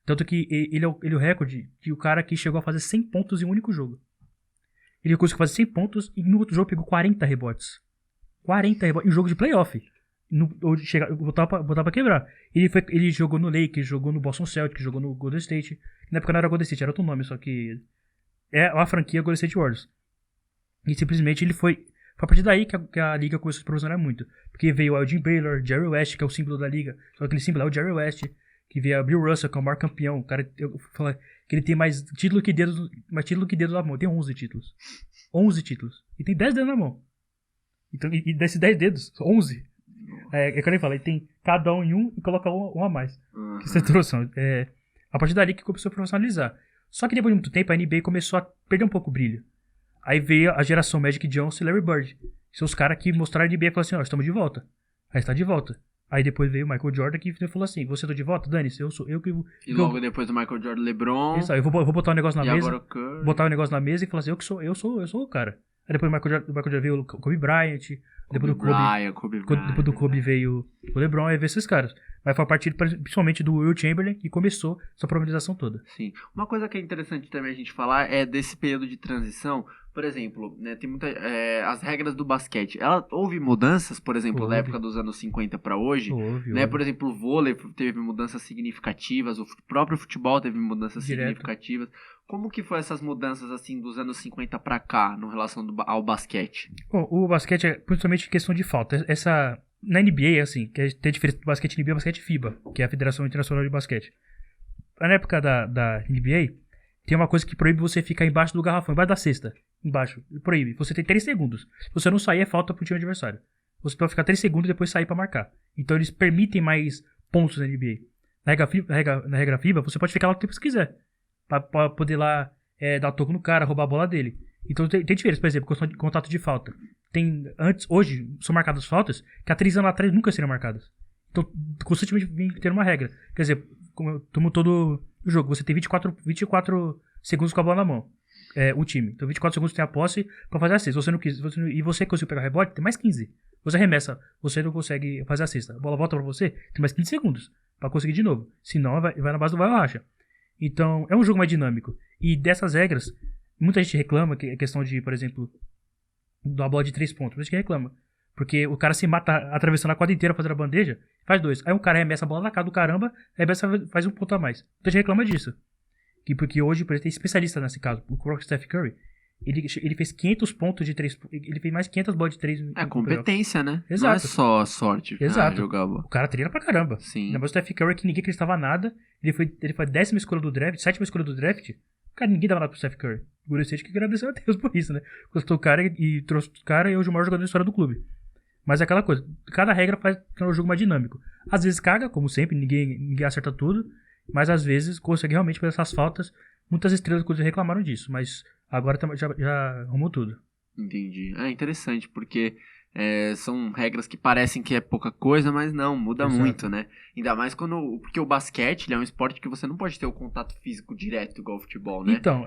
Tanto que ele é o recorde de o cara que chegou a fazer 100 pontos em um único jogo. Ele conseguiu fazer 100 pontos e no outro jogo pegou 40 rebotes. 40 rebotes em um jogo de playoff. Botar pra quebrar. Ele jogou no Lakers, jogou no Boston Celtics, jogou no Golden State. Na época não era Golden State, era outro nome, só que é a franquia Golden State Warriors. E simplesmente ele foi a partir daí que a liga começou a se profissionalizar muito. Porque veio o Elgin Baylor, Jerry West, que é o símbolo da liga. Só que aquele símbolo é o Jerry West. Que veio a Bill Russell, que é o maior campeão. O cara, eu falo que ele tem mais título que dedos na mão. Tem 11 títulos. 11 títulos. E tem 10 dedos na mão. Então, e desses 10 dedos, 11. É que eu nem falo, ele tem cada um em um e coloca um a mais. Uhum. Que você trouxe. A partir dali que começou a profissionalizar. Só que depois de muito tempo a NBA começou a perder um pouco o brilho. Aí veio a geração Magic Johnson e Larry Bird. São os caras que mostraram a NBA e falaram assim, ó, estamos de volta. Aí está de volta. Aí depois veio o Michael Jordan que falou assim, você tá de volta? Dane-se, eu que... E logo depois do Michael Jordan, LeBron. Isso, aí eu vou botar um negócio na e mesa. Agora o Curry. Botar um negócio na mesa e falar assim, eu sou o cara. Aí depois do Michael Jordan veio o Kobe Bryant. Depois do Kobe veio o LeBron, aí veio esses caras. Mas foi a partir principalmente do Will Chamberlain que começou essa profissionalização toda. Sim. Uma coisa que é interessante também a gente falar é desse período de transição. Por exemplo, né, tem as regras do basquete. Houve mudanças, por exemplo, na época dos anos 50 para hoje. Houve. Por exemplo, o vôlei teve mudanças significativas, o próprio futebol teve mudanças significativas. Como que foi essas mudanças assim dos anos 50 para cá, no relação ao basquete? Bom, o basquete é principalmente questão de falta. Na NBA, assim, que tem a diferença do basquete NBA e basquete FIBA, que é a Federação Internacional de Basquete. Na época da NBA, tem uma coisa que proíbe você ficar embaixo do garrafão, embaixo da cesta. Embaixo. Proíbe. Você tem 3 segundos. Se você não sair, é falta pro time adversário. Você pode ficar 3 segundos e depois sair pra marcar. Então eles permitem mais pontos na NBA. Na regra FIBA, você pode ficar lá o tempo que você quiser. Pra poder lá dar toco no cara, roubar a bola dele. Então tem diferença, por exemplo, contato de falta. Hoje, são marcadas faltas que há 3 anos atrás nunca seriam marcadas. Então, constantemente vem ter uma regra. Quer dizer, como todo o jogo, você tem 24 segundos com a bola na mão. O time. Então, 24 segundos tem a posse pra fazer a cesta. E você conseguiu pegar o rebote, tem mais 15. Você arremessa, você não consegue fazer a cesta. A bola volta pra você, tem mais 15 segundos pra conseguir de novo. Senão, vai na base do vai ou racha. Então, é um jogo mais dinâmico. E dessas regras, muita gente reclama que a questão de, por exemplo, da bola de 3 pontos. Muita gente reclama. Porque o cara se mata atravessando a quadra inteira fazendo a bandeja, faz 2. Aí um cara arremessa a bola na cara do caramba, faz 1 ponto a mais. Muita gente reclama disso. Porque hoje, por exemplo, tem especialista nesse caso. O Steph Curry, Ele fez 500 pontos de 3. Ele fez mais 500 bolas de 3. É competência, né? Exato. Não é só sorte. Exato. Jogar bola. O cara treina pra caramba. Sim. Ainda mais o Steph Curry, que ninguém acreditava nada. Ele foi 10ª escolha do draft, 7ª escolha do draft. Cara, ninguém dava nada pro Steph Curry. O Golden State que agradeceu a Deus por isso, né? Gostou do cara e trouxe o cara e hoje é o maior jogador da história do clube. Mas é aquela coisa, cada regra faz o jogo mais dinâmico. Às vezes caga, como sempre, ninguém acerta tudo. Mas às vezes consegue realmente fazer essas faltas. Muitas estrelas do reclamaram disso, mas agora já arrumou tudo. Entendi. É interessante, porque são regras que parecem que é pouca coisa, mas não, muda Exato. muito, né? Ainda mais porque o basquete ele é um esporte que você não pode ter o contato físico direto igual o futebol, né? Então,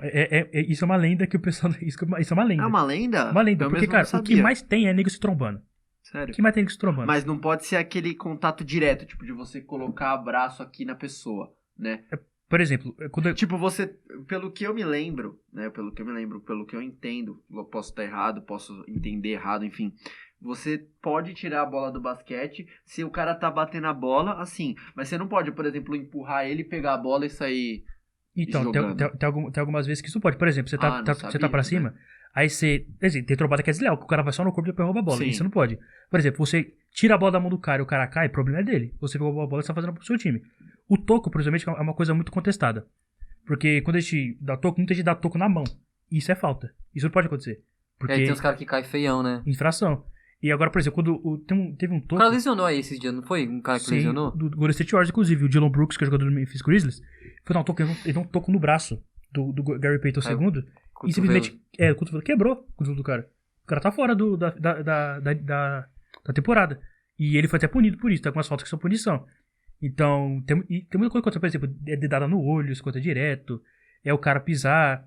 isso é uma lenda que o pessoal... Isso é uma lenda. É uma lenda? Uma lenda, Eu porque, mesmo cara, não o que sabia. mais tem é nego se trombando. Sério? O que mais tem nego se trombando? Mas não pode ser aquele contato direto, tipo, de você colocar o braço aqui na pessoa, né? Por exemplo, quando Tipo, você, pelo que eu me lembro, né? Pelo que eu entendo, eu posso estar errado, posso entender errado, enfim. Você pode tirar a bola do basquete se o cara tá batendo a bola, assim. Mas você não pode, por exemplo, empurrar ele, pegar a bola e sair Então, jogando. tem algumas vezes que isso pode. Por exemplo, você tá, não você tá sabia, pra cima, né? aí você... Tem trombada que é desleal, que o cara vai só no corpo e depois rouba a bola. Sim. Isso não pode. Por exemplo, você tira a bola da mão do cara e o cara cai, o problema é dele. Você pegou a bola e você tá fazendo pro seu time. O toco, por exemplo, é uma coisa muito contestada. Porque quando a gente dá toco, muita gente dá toco na mão. E isso é falta. Isso não pode acontecer. Porque Tem uns caras que caem feião, né? infração. E agora, por exemplo, quando teve um O toco... cara lesionou aí esses dias, não foi? Um cara que Sim, lesionou? do Golden State Warriors, inclusive. O Dylan Brooks, que é jogador do Memphis Grizzlies, foi dar um toco, ele deu um toco no braço do Gary Payton Caiu. II. E Cotovelo. simplesmente... o cotovelo quebrou o cotovelo do cara. O cara tá fora da temporada. E ele foi até punido por isso. Tem algumas faltas que são punição. Então, tem muita coisa contra, por exemplo, dedada no olho, isso conta direto. É o cara pisar.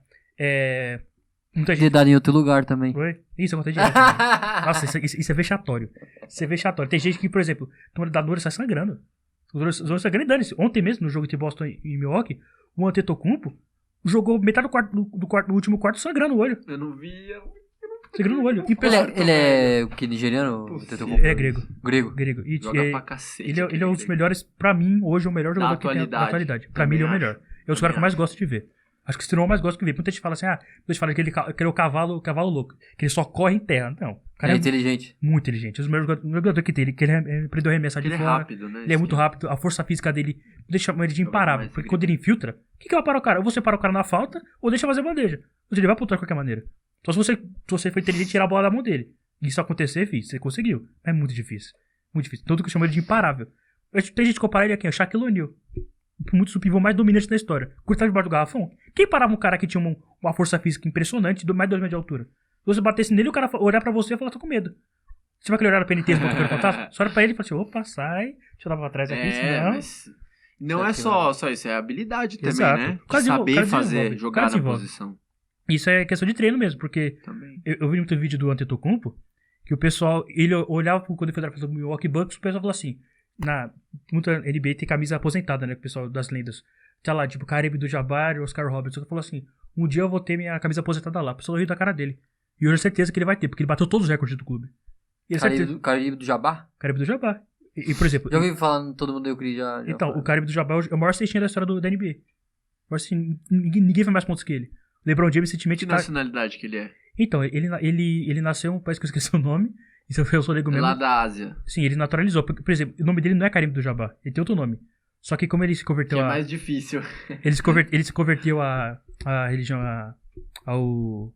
Muita gente... Dedado em outro lugar também. Oi? Isso conta direto. Né? Nossa, isso é vexatório. Isso é vexatório. Tem gente que, por exemplo, toma da dor e sai sangrando. Os olhos sangrando e dane-se. Ontem mesmo, no jogo de Boston e Milwaukee, o Antetokounmpo jogou metade do último quarto sangrando o olho. Eu não via. Sangrando o olho. E o Ele pessoal... é o que? Nigeriano? Possível. Ele é grego. Grego. E, Joga pra cacete. ele é um dos melhores, pra mim, hoje é o melhor Da jogador que tem atualidade. na atualidade. Pra mim, ele é o Também melhor. acho. É o cara que eu Também mais acho. gosto de ver. Acho que o eu mais gosto de ver. Muita gente fala assim, muita gente fala que ele é o cavalo louco. Que ele só corre em terra. Não. O cara É é inteligente. muito inteligente. O melhor jogador que tem, que ele aprendeu a arremessar de Ele é fora. rápido, né? Ele é muito rápido. A força física dele deixa ele de imparável. mais Porque quando ele infiltra, o que vai parar o cara? Ou você para o cara na falta, ou deixa fazer bandeja. Ou ele vai pontuar de qualquer maneira. Então se você for inteligente, tirar a bola da mão dele. E isso acontecer, filho, você conseguiu. É muito difícil. Muito difícil. Tanto que eu chamo ele de imparável. Tem gente que compara ele aqui, o Shaquille O'Neal. Muito o pivô mais dominante da história. Quando tá debaixo do garrafão, quem parava um cara que tinha uma força física impressionante, mais de 2 metros de altura? Se você batesse nele, o cara olhar pra você e falar, tô com medo. Você vai querer olhar pra NT do Motoqueiro Fantasma? Só olha pra ele e fala assim, opa, sai. Deixa eu dar pra trás aqui, senão... Mas não é só isso, é habilidade também, Exato. né? O cara De saber desenvolve, fazer, o jogar cara na desenvolve. posição. Isso é questão de treino mesmo, porque Também. eu vi muito vídeo do Antetokounmpo, que o pessoal, ele olhava quando ele foi draftado do Milwaukee Bucks, o pessoal falou assim, muita NBA tem camisa aposentada, né, o pessoal das lendas. Tá lá, tipo, Kareem do Jabbar, Oscar Robertson, falou assim, um dia eu vou ter minha camisa aposentada lá. O pessoal riu da cara dele. E eu tenho certeza que ele vai ter, porque ele bateu todos os recordes do clube. E é certeza. Caribe do Jabá? Kareem do Jabbar. E, por exemplo... Já ouvi falando, todo mundo eu queria já Então, falou. o Kareem do Jabbar é o maior cestinha da história da NBA. O maior cestinha, ninguém faz mais pontos que ele. LeBron James recentemente Que nacionalidade que ele é? Então, ele nasceu em um país que eu esqueci o nome. Isso eu sou leigo É mesmo. lá da Ásia. Sim, ele naturalizou. Por exemplo, o nome dele não é Kareem do Jabbar. Ele tem outro nome. Só que como ele se Que converteu é mais difícil. ele se converteu à religião, ao...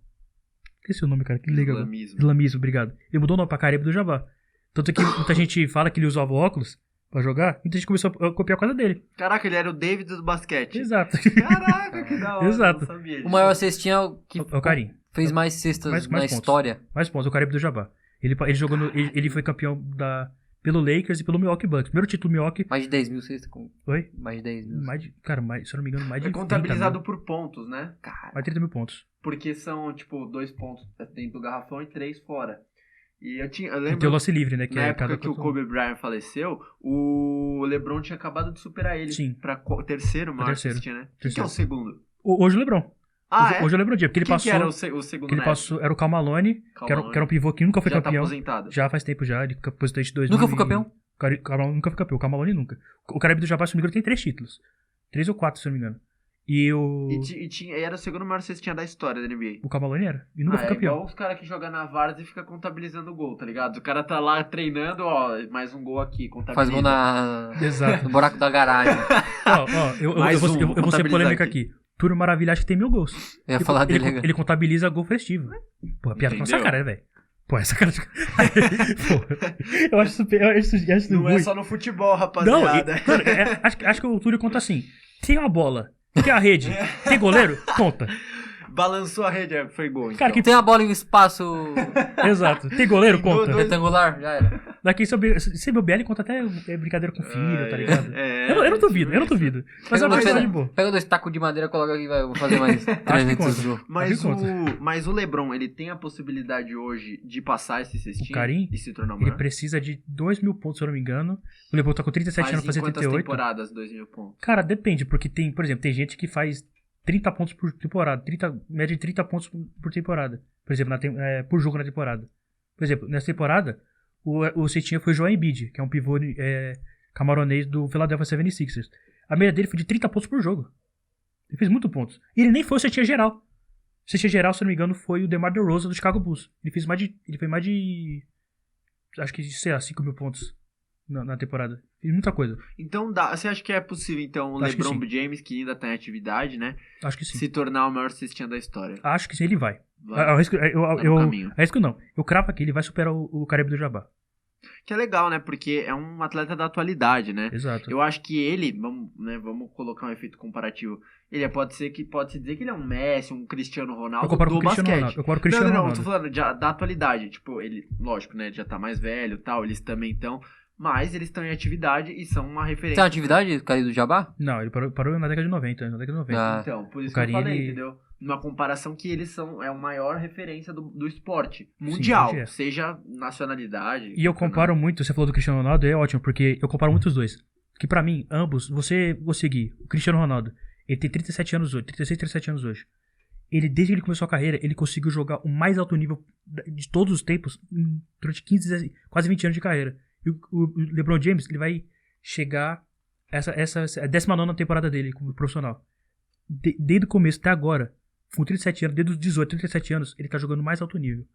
Esqueci o nome, cara. Que legal. Islamismo. Islamismo, obrigado. Ele mudou o nome pra Kareem do Jabbar. Tanto que muita gente fala que ele usava óculos pra jogar. Muita gente começou a copiar a coisa dele. Caraca, ele era o David do basquete. Exato. Caraca, que da hora. Exato. Eu não sabia disso. O maior cestinha é o que É o Kareem. fez mais cestas Mais na pontos. história. Mais pontos, o Kareem do Jabbar. Ele jogou ele foi campeão pelo Lakers e pelo Milwaukee Bucks. Primeiro título Milwaukee. Mais de 10 mil cestas. Oi? Mais de 10 mil. Se eu não me engano, mais de É 30 contabilizado mil. por pontos, né? Mais de 30 mil pontos. Porque são, tipo, 2 pontos dentro do garrafão e 3 fora. E eu E tem o lembro, lance livre, né? Que na é época cada que o Kobe Bryant faleceu, o LeBron tinha acabado de superar ele. Sim. Pra terceiro maior terceiro. cestinha, né? Quem que é Terceiro. o segundo? Hoje o LeBron. Ah, Hoje o LeBron James, porque ele Quem passou. que era o segundo que ele na passou era o Karl Malone, Karl que era Malone. um pivô que nunca foi Já campeão. tá aposentado. Já faz tempo já. Ele aposentou em 2000. Nunca foi campeão? Karl Malone nunca foi campeão. O Karl Malone nunca. O Kareem do Jabbar, se não me engano, tem 3 títulos. 3 ou 4, se eu não me engano. E o... E era o segundo maior cestinha da história da NBA. O Cavaloni era. E nunca foi campeão. É igual os caras que jogam na Várzea e ficam contabilizando o gol, tá ligado? O cara tá lá treinando, ó, mais um gol aqui, contabiliza. Faz gol Exato. no buraco da garagem. Eu Mais vou um, ser contabilizar polêmica aqui. aqui. Túlio Maravilha acho que tem 1000 gols. Eu ia falar dele. Ele contabiliza gol festivo. Pô, piada com essa Entendeu? cara, né, velho? Pô, essa cara de... Pô, eu acho isso Não ruim. é só no futebol, Não, rapaziada. mano, acho que o Túlio conta assim. Tem uma bola, tem a rede, tem goleiro, conta. Balançou a rede, foi gol. Cara, então. Tem a bola em um espaço Exato. Tem goleiro, conta. retangular, já era. Daqui se bobear, ele conta até brincadeira com filho, tá ligado? É, Eu não duvido. Mas é uma coisa de boa. Pega 2 tacos de madeira, coloca aqui, vai, vou fazer mais que 300 conta. gols. Mas o LeBron, ele tem a possibilidade hoje de passar esse cestinho O Karim, e se tornar o Ele maior? precisa de 2.000 pontos, se eu não me engano. O LeBron tá com 37 anos, Mas fazer em quantas 38. temporadas, 2.000 pontos? Cara, depende, porque tem, por exemplo, tem gente que faz 30 pontos por temporada, média de 30 pontos por temporada. Por exemplo, por jogo na temporada. Por exemplo, nessa temporada, o cestinha foi o Joel Embiid, que é um pivô camaronês do Philadelphia 76ers. A média dele foi de 30 pontos por jogo. Ele fez muito pontos. E ele nem foi o cestinha geral. O cestinha geral, se não me engano, foi o DeMar DeRozan do Chicago Bulls. Ele fez mais de acho que, sei lá, 5.000 pontos na temporada. Fez muita coisa. Então, você acha que é possível, então, o Acho que LeBron sim. James, que ainda tá em atividade, né, Acho que sim. se tornar o maior cestinha da história? Acho que sim, ele vai. Vai. Eu no caminho. arrisco não. Eu cravo aqui, ele vai superar o Caribe do Jabá. Que é legal, né, porque é um atleta da atualidade, né? Exato. Eu acho que ele, vamos colocar um efeito comparativo, ele pode-se dizer que ele é um Messi, um Cristiano Ronaldo Eu comparo do com o Cristiano basquete. Ronaldo. Eu comparo com o Cristiano Não, Ronaldo. tô falando da atualidade. Tipo, ele, lógico, né, já tá mais velho e tal, eles também estão, mas eles estão em atividade e são uma Tem referência. uma atividade, Caio do Jabá? Não, ele parou na década de 90. Ah. Então, por isso O que eu Karim, falei, ele- entendeu? Numa comparação que eles são a maior referência do esporte mundial, hoje é. seja nacionalidade. E eu comparo muito, você falou do Cristiano Ronaldo, é ótimo, porque eu comparo muito os dois. Que pra mim, ambos, vou seguir. O Cristiano Ronaldo, ele tem 37 anos hoje, 36, 37 anos hoje. Ele, desde que ele começou a carreira, ele conseguiu jogar o mais alto nível de todos os tempos durante 15, quase 20 anos de carreira. E o LeBron James, ele vai chegar essa é a 19ª temporada dele como profissional. Desde o começo até agora, com 37 anos, desde os 18, 37 anos, ele tá jogando o mais alto nível.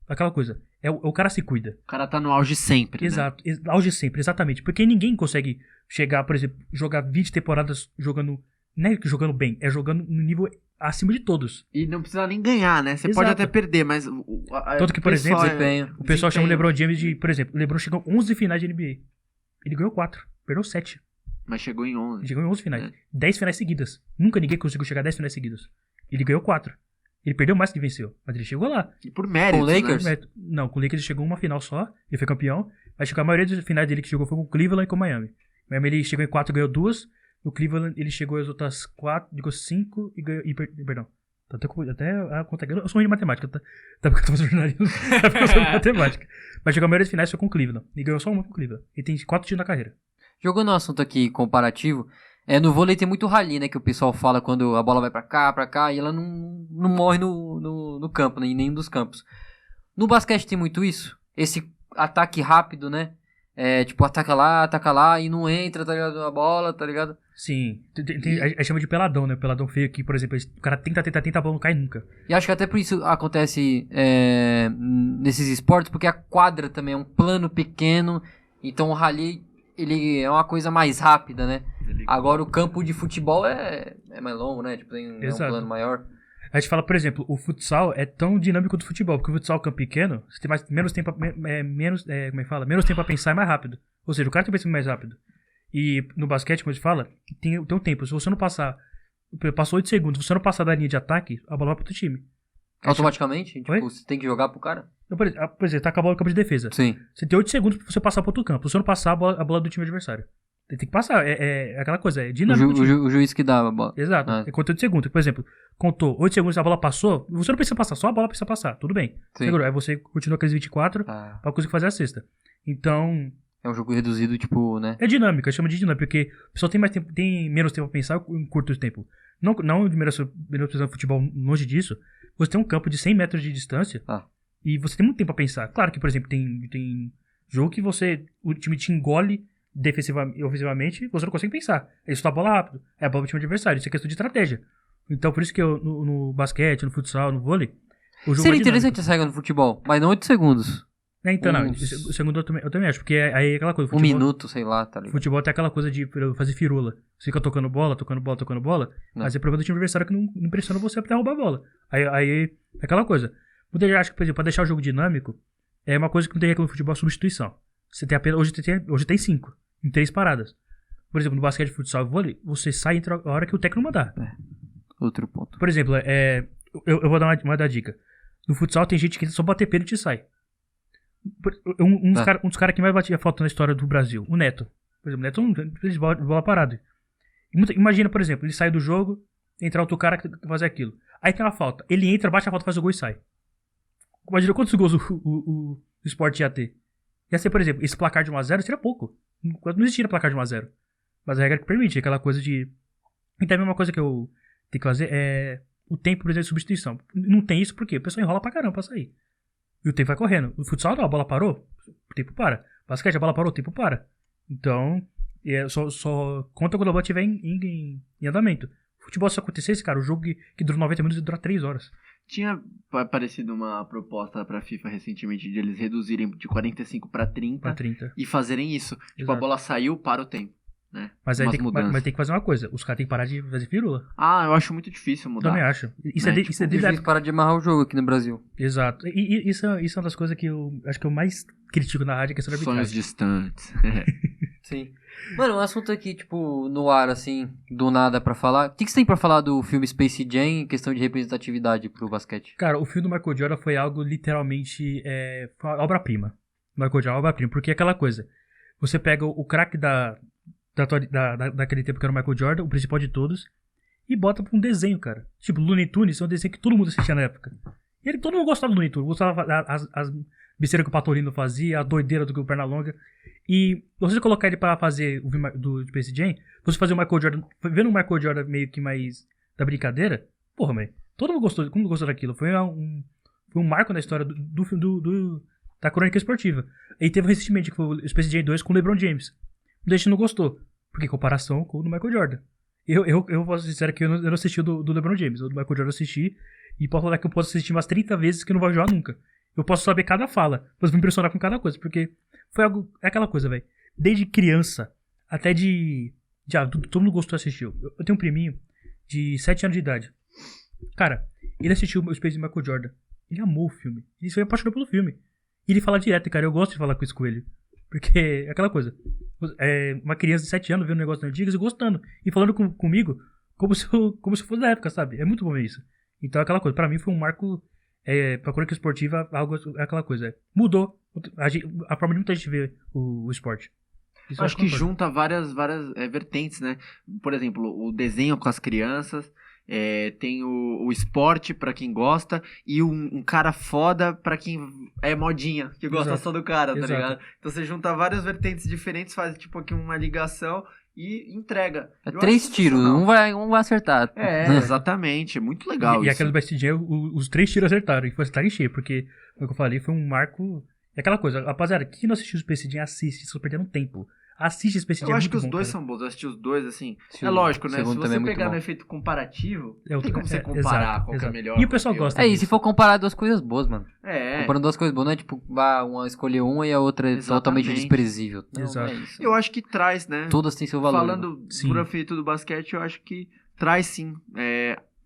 Aquela coisa, o cara se cuida. O cara tá no auge sempre, né? Exato, auge sempre, exatamente. Porque ninguém consegue chegar, por exemplo, jogar 20 temporadas jogando, não é jogando bem, é jogando no nível acima de todos. E não precisa nem ganhar, né? Você Exato. pode até perder, mas... Tanto que, por exemplo, desempenho. O pessoal chama o desempenho. LeBron James de, por exemplo, o LeBron chegou 11 finais de NBA. Ele ganhou 4, perdeu 7. Mas chegou em 11. Ele chegou em 11 finais. É. 10 finais seguidas. Nunca ninguém conseguiu chegar a 10 finais seguidas. Ele ganhou 4. Ele perdeu mais que venceu, mas ele chegou lá. E por mérito, Com o Lakers? né? Não, com o Lakers ele chegou uma final só, ele foi campeão. Mas chegou a maioria dos finais dele que jogou foi com o Cleveland e com o Miami. O Miami ele chegou em 4 e ganhou 2. No Cleveland ele chegou às outras 4, ganhou 5 e ganhou. Perdão. Até a conta aqui. Eu sou ruim de matemática, tá? Porque eu tô fazendo jornalismo. Tá porque eu sou de matemática. Mas chegou a maioria dos finais foi com o Cleveland. E ganhou só uma com o Cleveland. Ele tem 4 títulos na carreira. Jogando um assunto aqui comparativo, no vôlei tem muito rally, né? Que o pessoal fala quando a bola vai pra cá, e ela não morre no campo, né, em nenhum dos campos. No basquete tem muito isso? Esse ataque rápido, né? Tipo, ataca lá e não entra, tá ligado? A bola, tá ligado? Sim. A chama de peladão, né? Peladão feio aqui, por exemplo. O cara tenta, a bola não cai nunca. E acho que até por isso acontece nesses esportes, porque a quadra também é um plano pequeno, então o rally ele é uma coisa mais rápida, né? Agora o campo de futebol é mais longo, né? Tipo, tem um Exato. plano maior. A gente fala, por exemplo, o futsal é tão dinâmico do futebol, porque o futsal é um campo pequeno, você tem menos tempo menos tempo pra pensar e mais rápido. Ou seja, o cara tem pensamento mais rápido. E no basquete, como a gente fala, tem um tempo. Se você não passou 8 segundos, se você não passar da linha de ataque, a bola vai pro outro time. Automaticamente? Tipo, Oi? você tem que jogar pro cara? Então, por exemplo, tá com a bola no campo de defesa. Sim. Você tem 8 segundos pra você passar pro outro campo. Se você não passar, a bola do time adversário. Tem que passar. É aquela coisa, é dinâmico. O juiz que dá a bola. Exato. Ah. É conta 8 segundos. Por exemplo, contou 8 segundos, a bola passou. Você não precisa passar, só a bola precisa passar. Tudo bem. Sim. Segura. Aí você continua aqueles 24 Ah, pra conseguir fazer a cesta. Então, é um jogo reduzido, tipo, né? é dinâmica. Chama de dinâmica. Porque o pessoal tem menos tempo pra pensar em curto tempo. Não de menosprezando futebol longe disso. Você tem um campo de 100 metros de distância. Ah. E você tem muito tempo pra pensar. Claro que, por exemplo, tem jogo que o time te engole defensivamente, ofensivamente, você não consegue pensar. Ele chuta a bola rápido, é a bola do time adversário, isso é questão de estratégia. Então, por isso que no basquete, no futsal, no vôlei, o jogo Seria é interessante dinâmico. essa regra no futebol, mas não 8 segundos. Então, não, Uns- o segundo eu também acho, porque aí é aquela coisa, Um minuto, sei lá, tá ligado? futebol tem aquela coisa de fazer firula. Você fica tocando bola, Não. mas é problema do time adversário que não pressiona você pra roubar a bola. Aí é aquela coisa. Muita gente acha que, por exemplo, pra deixar o jogo dinâmico, é uma coisa que não tem reclamo no futebol, é substituição. Você tem apenas, hoje tem 5, em 3 paradas. Por exemplo, no basquete, futsal e vôlei, você sai e entra a hora que o técnico mandar. Outro ponto. Por exemplo, eu vou dar uma dica. No futsal tem gente que só bater pênalti e sai. Um dos caras que mais batia falta na história do Brasil, o Neto. Por exemplo, o Neto não fez bola parada. Imagina, por exemplo, ele sai do jogo, entra outro cara que fazer aquilo. Aí tem uma falta. Ele entra, bate a falta, faz o gol e sai. Imagina quantos gols o Sport ia ter. Ia ser, por exemplo, esse placar de 1x0 seria pouco. Não existia placar de 1x0. Mas a regra que permite, aquela coisa de... Então a mesma coisa que eu tenho que fazer é o tempo, por exemplo, de substituição. Não tem isso porque o pessoal enrola pra caramba pra sair. E o tempo vai correndo. No futsal, não, a bola parou, o tempo para. Basquete, a bola parou, o tempo para. Então, só conta quando a bola estiver em andamento. Futebol, se acontecesse, cara, o jogo que dura 90 minutos dura 3 horas. Tinha aparecido uma proposta pra FIFA recentemente de eles reduzirem de 45 pra 30 Pra 30. e fazerem isso. Tipo, a Exato. bola saiu, para o tempo, né? Mas aí Umas tem mudanças. mas tem que fazer uma coisa. Os caras têm que parar de fazer firula. Ah, eu acho muito difícil mudar. Também acho. Isso Né, é tipo, Difícil parar de amarrar o jogo aqui no Brasil. Exato. E isso é uma das coisas que eu acho que eu mais critico na rádio, é a questão da Sonhos arbitragem. distantes. Sim. Mano, um assunto aqui, tipo, no ar, assim, do nada pra falar. O que você tem pra falar do filme Space Jam em questão de representatividade pro basquete? Cara, o filme do Michael Jordan foi algo literalmente foi uma obra-prima. Michael Jordan é uma obra-prima, porque é aquela coisa. Você pega o craque daquele tempo que era o Michael Jordan, o principal de todos, e bota pra um desenho, cara. Tipo, Looney Tunes é um desenho que todo mundo assistia na época. E todo mundo gostava do Looney Tunes, gostava as besteiras que o Patolino fazia, a doideira do Pernalonga. E você colocar ele pra fazer o filme do Space Jam, você fazer o Michael Jordan, vendo o Michael Jordan meio que mais da brincadeira, porra, man, todo mundo gostou daquilo. Foi um marco na história da crônica esportiva. E teve recentemente que foi o Space Jam 2 com o LeBron James. A gente não gostou, porque em comparação com o do Michael Jordan. Eu vou ser sincero que eu não assisti o do LeBron James. O do Michael Jordan eu assisti, e posso falar que eu posso assistir umas 30 vezes que eu não vou jogar nunca. Eu posso saber cada fala, posso me impressionar com cada coisa, porque foi algo, é aquela coisa, velho. Desde criança, até de adulto, todo mundo gostou e assistiu. Eu tenho um priminho de 7 anos de idade. Cara, ele assistiu o Space Michael Jordan. Ele amou o filme. Ele foi apaixonado pelo filme. E ele fala direto, cara, eu gosto de falar com isso com ele. Porque é aquela coisa. Uma criança de 7 anos vendo um negócio nas antigas e gostando. E falando comigo como se eu fosse da época, sabe? É muito bom ver isso. Então é aquela coisa. Pra mim foi um marco. Pra crônica esportiva, é aquela coisa. Mudou a forma de muita gente ver o esporte. Isso Eu acho que concordo. junta várias vertentes, né? Por exemplo, o desenho com as crianças, tem o esporte pra quem gosta e um cara foda pra quem é modinha, que gosta Exato. só do cara, tá Exato. ligado? Então você junta várias vertentes diferentes, faz tipo aqui uma ligação e entrega. É Eu 3 acho tiros, sensacional. um vai acertar. Exatamente, é muito legal E isso. aquele do Best Jam, os 3 tiros acertaram. E foi acertar em cheio, porque, como eu falei, foi um marco. É aquela coisa, rapaziada, quem não assistiu o Space Jam, assiste, vocês estão perdendo tempo. Assiste o Space Jam, Eu é acho que muito os bom, dois cara. são bons, eu assisti os dois, assim. Sim, É lógico, o né? Se segundo também você é muito pegar bom. no efeito comparativo, É, não tem como você exato, comparar qual que é exato. melhor. E o pessoal qual que é gosta. É, e se for comparar duas coisas boas, mano. É. Comparando duas coisas boas, não é tipo, uma escolher uma e a outra é totalmente Exatamente. desprezível. Não, Exato. não é isso. Eu acho que traz, né? Todas têm seu valor. Falando Sim. por efeito do basquete, eu acho que traz sim.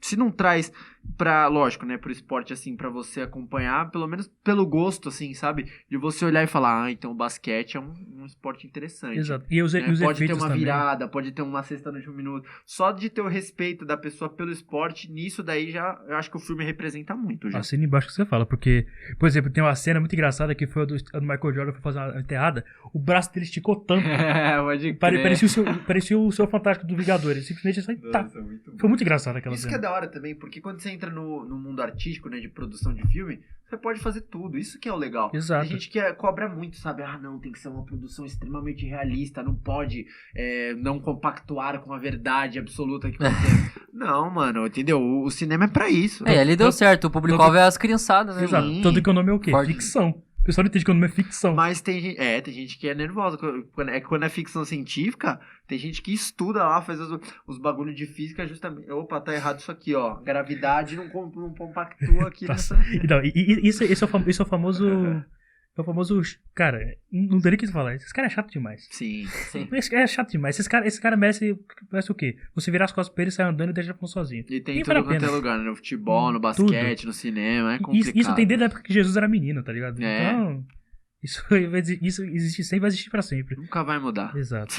Se não traz pra, lógico, né, pro esporte, assim, pra você acompanhar, pelo menos pelo gosto, assim, sabe? De você olhar e falar, então o basquete é um esporte interessante. Exato. E os Né? efeitos Pode ter uma também. virada, pode ter uma cesta no último minuto. Só de ter o respeito da pessoa pelo esporte, nisso daí já, eu acho que o filme representa muito, já. Assina embaixo que você fala, porque, por exemplo, tem uma cena muito engraçada que foi a do Michael Jordan, foi fazer uma enterrada, o braço dele esticou tanto, Pode crer. parecia o seu Fantástico do Vingadores, simplesmente assim, tá. Nossa, muito bom. Foi muito engraçado aquela Isso que é cena. da hora também, porque quando você entra no mundo artístico, né, de produção de filme, você pode fazer tudo. Isso que é o legal. Exato. Tem gente que cobra muito, sabe? Ah, não, tem que ser uma produção extremamente realista, não pode não compactuar com a verdade absoluta que você... Não, mano, entendeu? O cinema é pra isso. É, ali deu certo. O público-alvo é as criançadas, né? Exato. mano? Tanto que o nome é o quê? Forte. Ficção. pessoal não entende quando não é ficção. Mas tem gente que é nervosa. Quando é ficção científica, tem gente que estuda lá, faz os bagulhos de física justamente. Opa, tá errado isso aqui, ó. Gravidade não compactua aqui nessa. Então, esse é o famoso. É o famoso. Cara, não tem nem o que falar. Esse cara é chato demais. Sim. Esse cara é chato demais. Esse cara merece o quê? Você virar as costas pra ele, sair andando e deixar ele sozinho. E tem Nem tudo vale a quanto é pena. lugar, né? No futebol, no basquete, no cinema. É complicado. Isso tem desde a época que Jesus era menino, tá ligado? É. Então, isso existe sempre, vai existir pra sempre. Nunca vai mudar. Exato.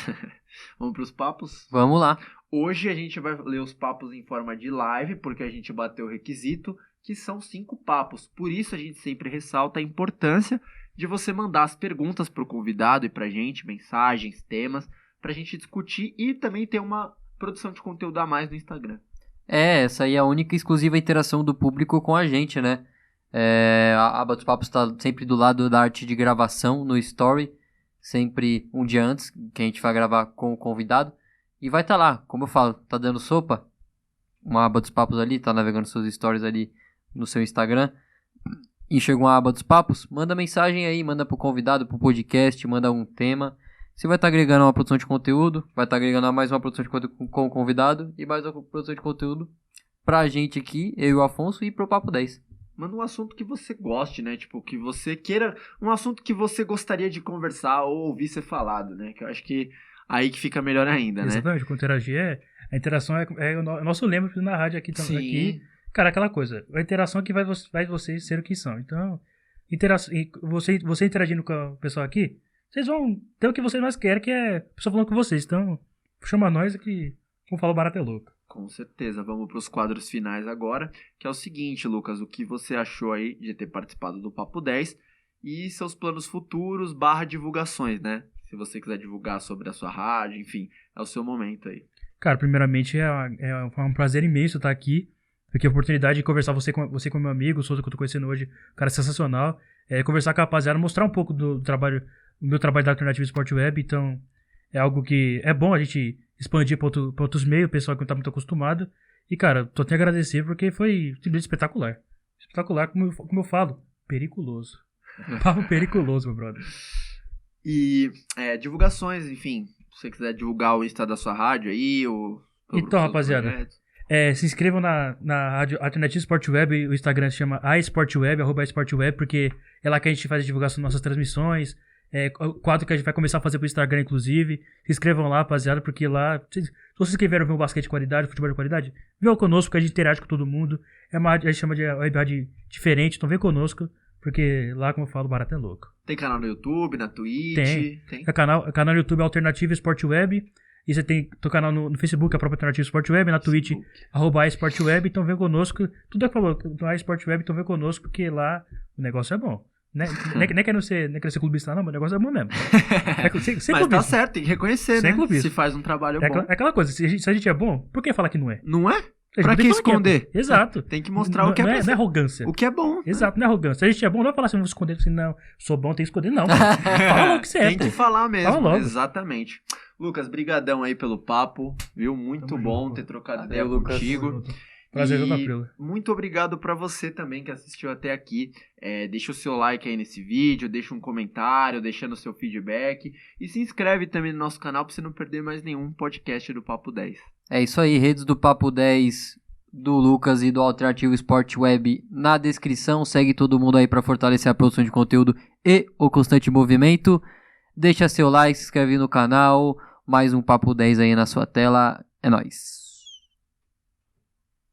Vamos pros papos? Vamos lá. Hoje a gente vai ler os papos em forma de live, porque a gente bateu o requisito, que são 5 papos. Por isso a gente sempre ressalta a importância de você mandar as perguntas pro convidado e pra gente, mensagens, temas, pra gente discutir e também ter uma produção de conteúdo a mais no Instagram. Essa aí é a única e exclusiva interação do público com a gente, né? A aba dos papos está sempre do lado da arte de gravação no story, sempre um dia antes que a gente vai gravar com o convidado. E vai estar lá, como eu falo, tá dando sopa, uma aba dos papos ali, tá navegando seus stories ali no seu Instagram, e chega uma aba dos papos, manda mensagem aí, manda pro convidado, pro podcast, manda um tema. Você vai estar agregando uma produção de conteúdo, vai estar agregando mais uma produção de conteúdo com o convidado e mais uma produção de conteúdo pra gente aqui, eu e o Afonso, e pro Papo 10. Manda um assunto que você goste, né? Tipo, que você queira, um assunto que você gostaria de conversar ou ouvir ser falado, né? Que eu acho que aí que fica melhor ainda, né? Exatamente, quando interagir a interação é o nosso lema na rádio aqui também. Aqui, cara, aquela coisa, a interação que faz vocês ser o que são. Então, você interagindo com o pessoal aqui, vocês vão ter o que vocês mais querem, que é a pessoa falando com vocês. Então, chama nós aqui, vamos falar o barato é louco. Com certeza, vamos para os quadros finais agora, que é o seguinte, Lucas, o que você achou aí de ter participado do Papo 10 e seus planos futuros / divulgações, né? Se você quiser divulgar sobre a sua rádio, enfim, é o seu momento aí. Cara, primeiramente foi um prazer imenso estar aqui, porque a oportunidade de conversar você com meu amigo, o Souza que eu tô conhecendo hoje, um cara sensacional, conversar com a rapaziada, mostrar um pouco do meu trabalho da Alternativa Sport Web, então é algo que é bom a gente expandir para outros meios, o pessoal que não tá muito acostumado, e cara, tô até a agradecer porque foi simplesmente espetacular. Espetacular, como eu falo, periculoso. Papo periculoso, meu brother. E divulgações, enfim, se você quiser divulgar o Insta da sua rádio aí, Então, rapaziada, se inscrevam na rádio Alternativa Sport Web, o Instagram se chama @isportweb, @isportweb, porque é lá que a gente faz a divulgação das nossas transmissões, o quadro que a gente vai começar a fazer pro Instagram, inclusive. Se inscrevam lá, rapaziada, porque lá, se vocês quiserem ver um basquete de qualidade, futebol de qualidade, venham conosco, que a gente interage com todo mundo. A gente chama de web rádio diferente, então vem conosco, porque lá, como eu falo, o barato é louco. Tem canal no YouTube, na Twitch? Tem. O canal no YouTube é Alternativa Sport Web. E você tem o canal no Facebook, a própria Alternativa Sport Web, na Twitch, @iSportWeb, então vem conosco. Tudo é que falou, iSport Web, então vem conosco, porque lá o negócio é bom. Nem querendo ser clubista, não, mas o negócio é bom mesmo. Mas tá certo, tem que reconhecer, né? Se faz um trabalho bom. É aquela coisa, se a gente é bom, por que falar que não é? Não é? Pra que esconder? Exato. Tem que mostrar o que é bom. Não é arrogância. O que é bom. Exato, não é arrogância. Se a gente é bom, não vai falar assim, vou esconder, assim, não, sou bom, tem que esconder, não. Fala logo que você é. Tem que falar mesmo. Fala logo. Exatamente. Lucas, brigadão aí pelo papo, viu? Muito bom ter trocado ideia contigo. Prazer, meu Paprilo. Muito obrigado pra você também que assistiu até aqui. Deixa o seu like aí nesse vídeo, deixa um comentário, deixando o seu feedback. E se inscreve também no nosso canal pra você não perder mais nenhum podcast do Papo 10. É isso aí, redes do Papo 10, do Lucas e do Alternativo Sport Web na descrição. Segue todo mundo aí pra fortalecer a produção de conteúdo e o constante movimento. Deixa seu like, se inscreve no canal. Mais um Papo 10 aí na sua tela. É nóis.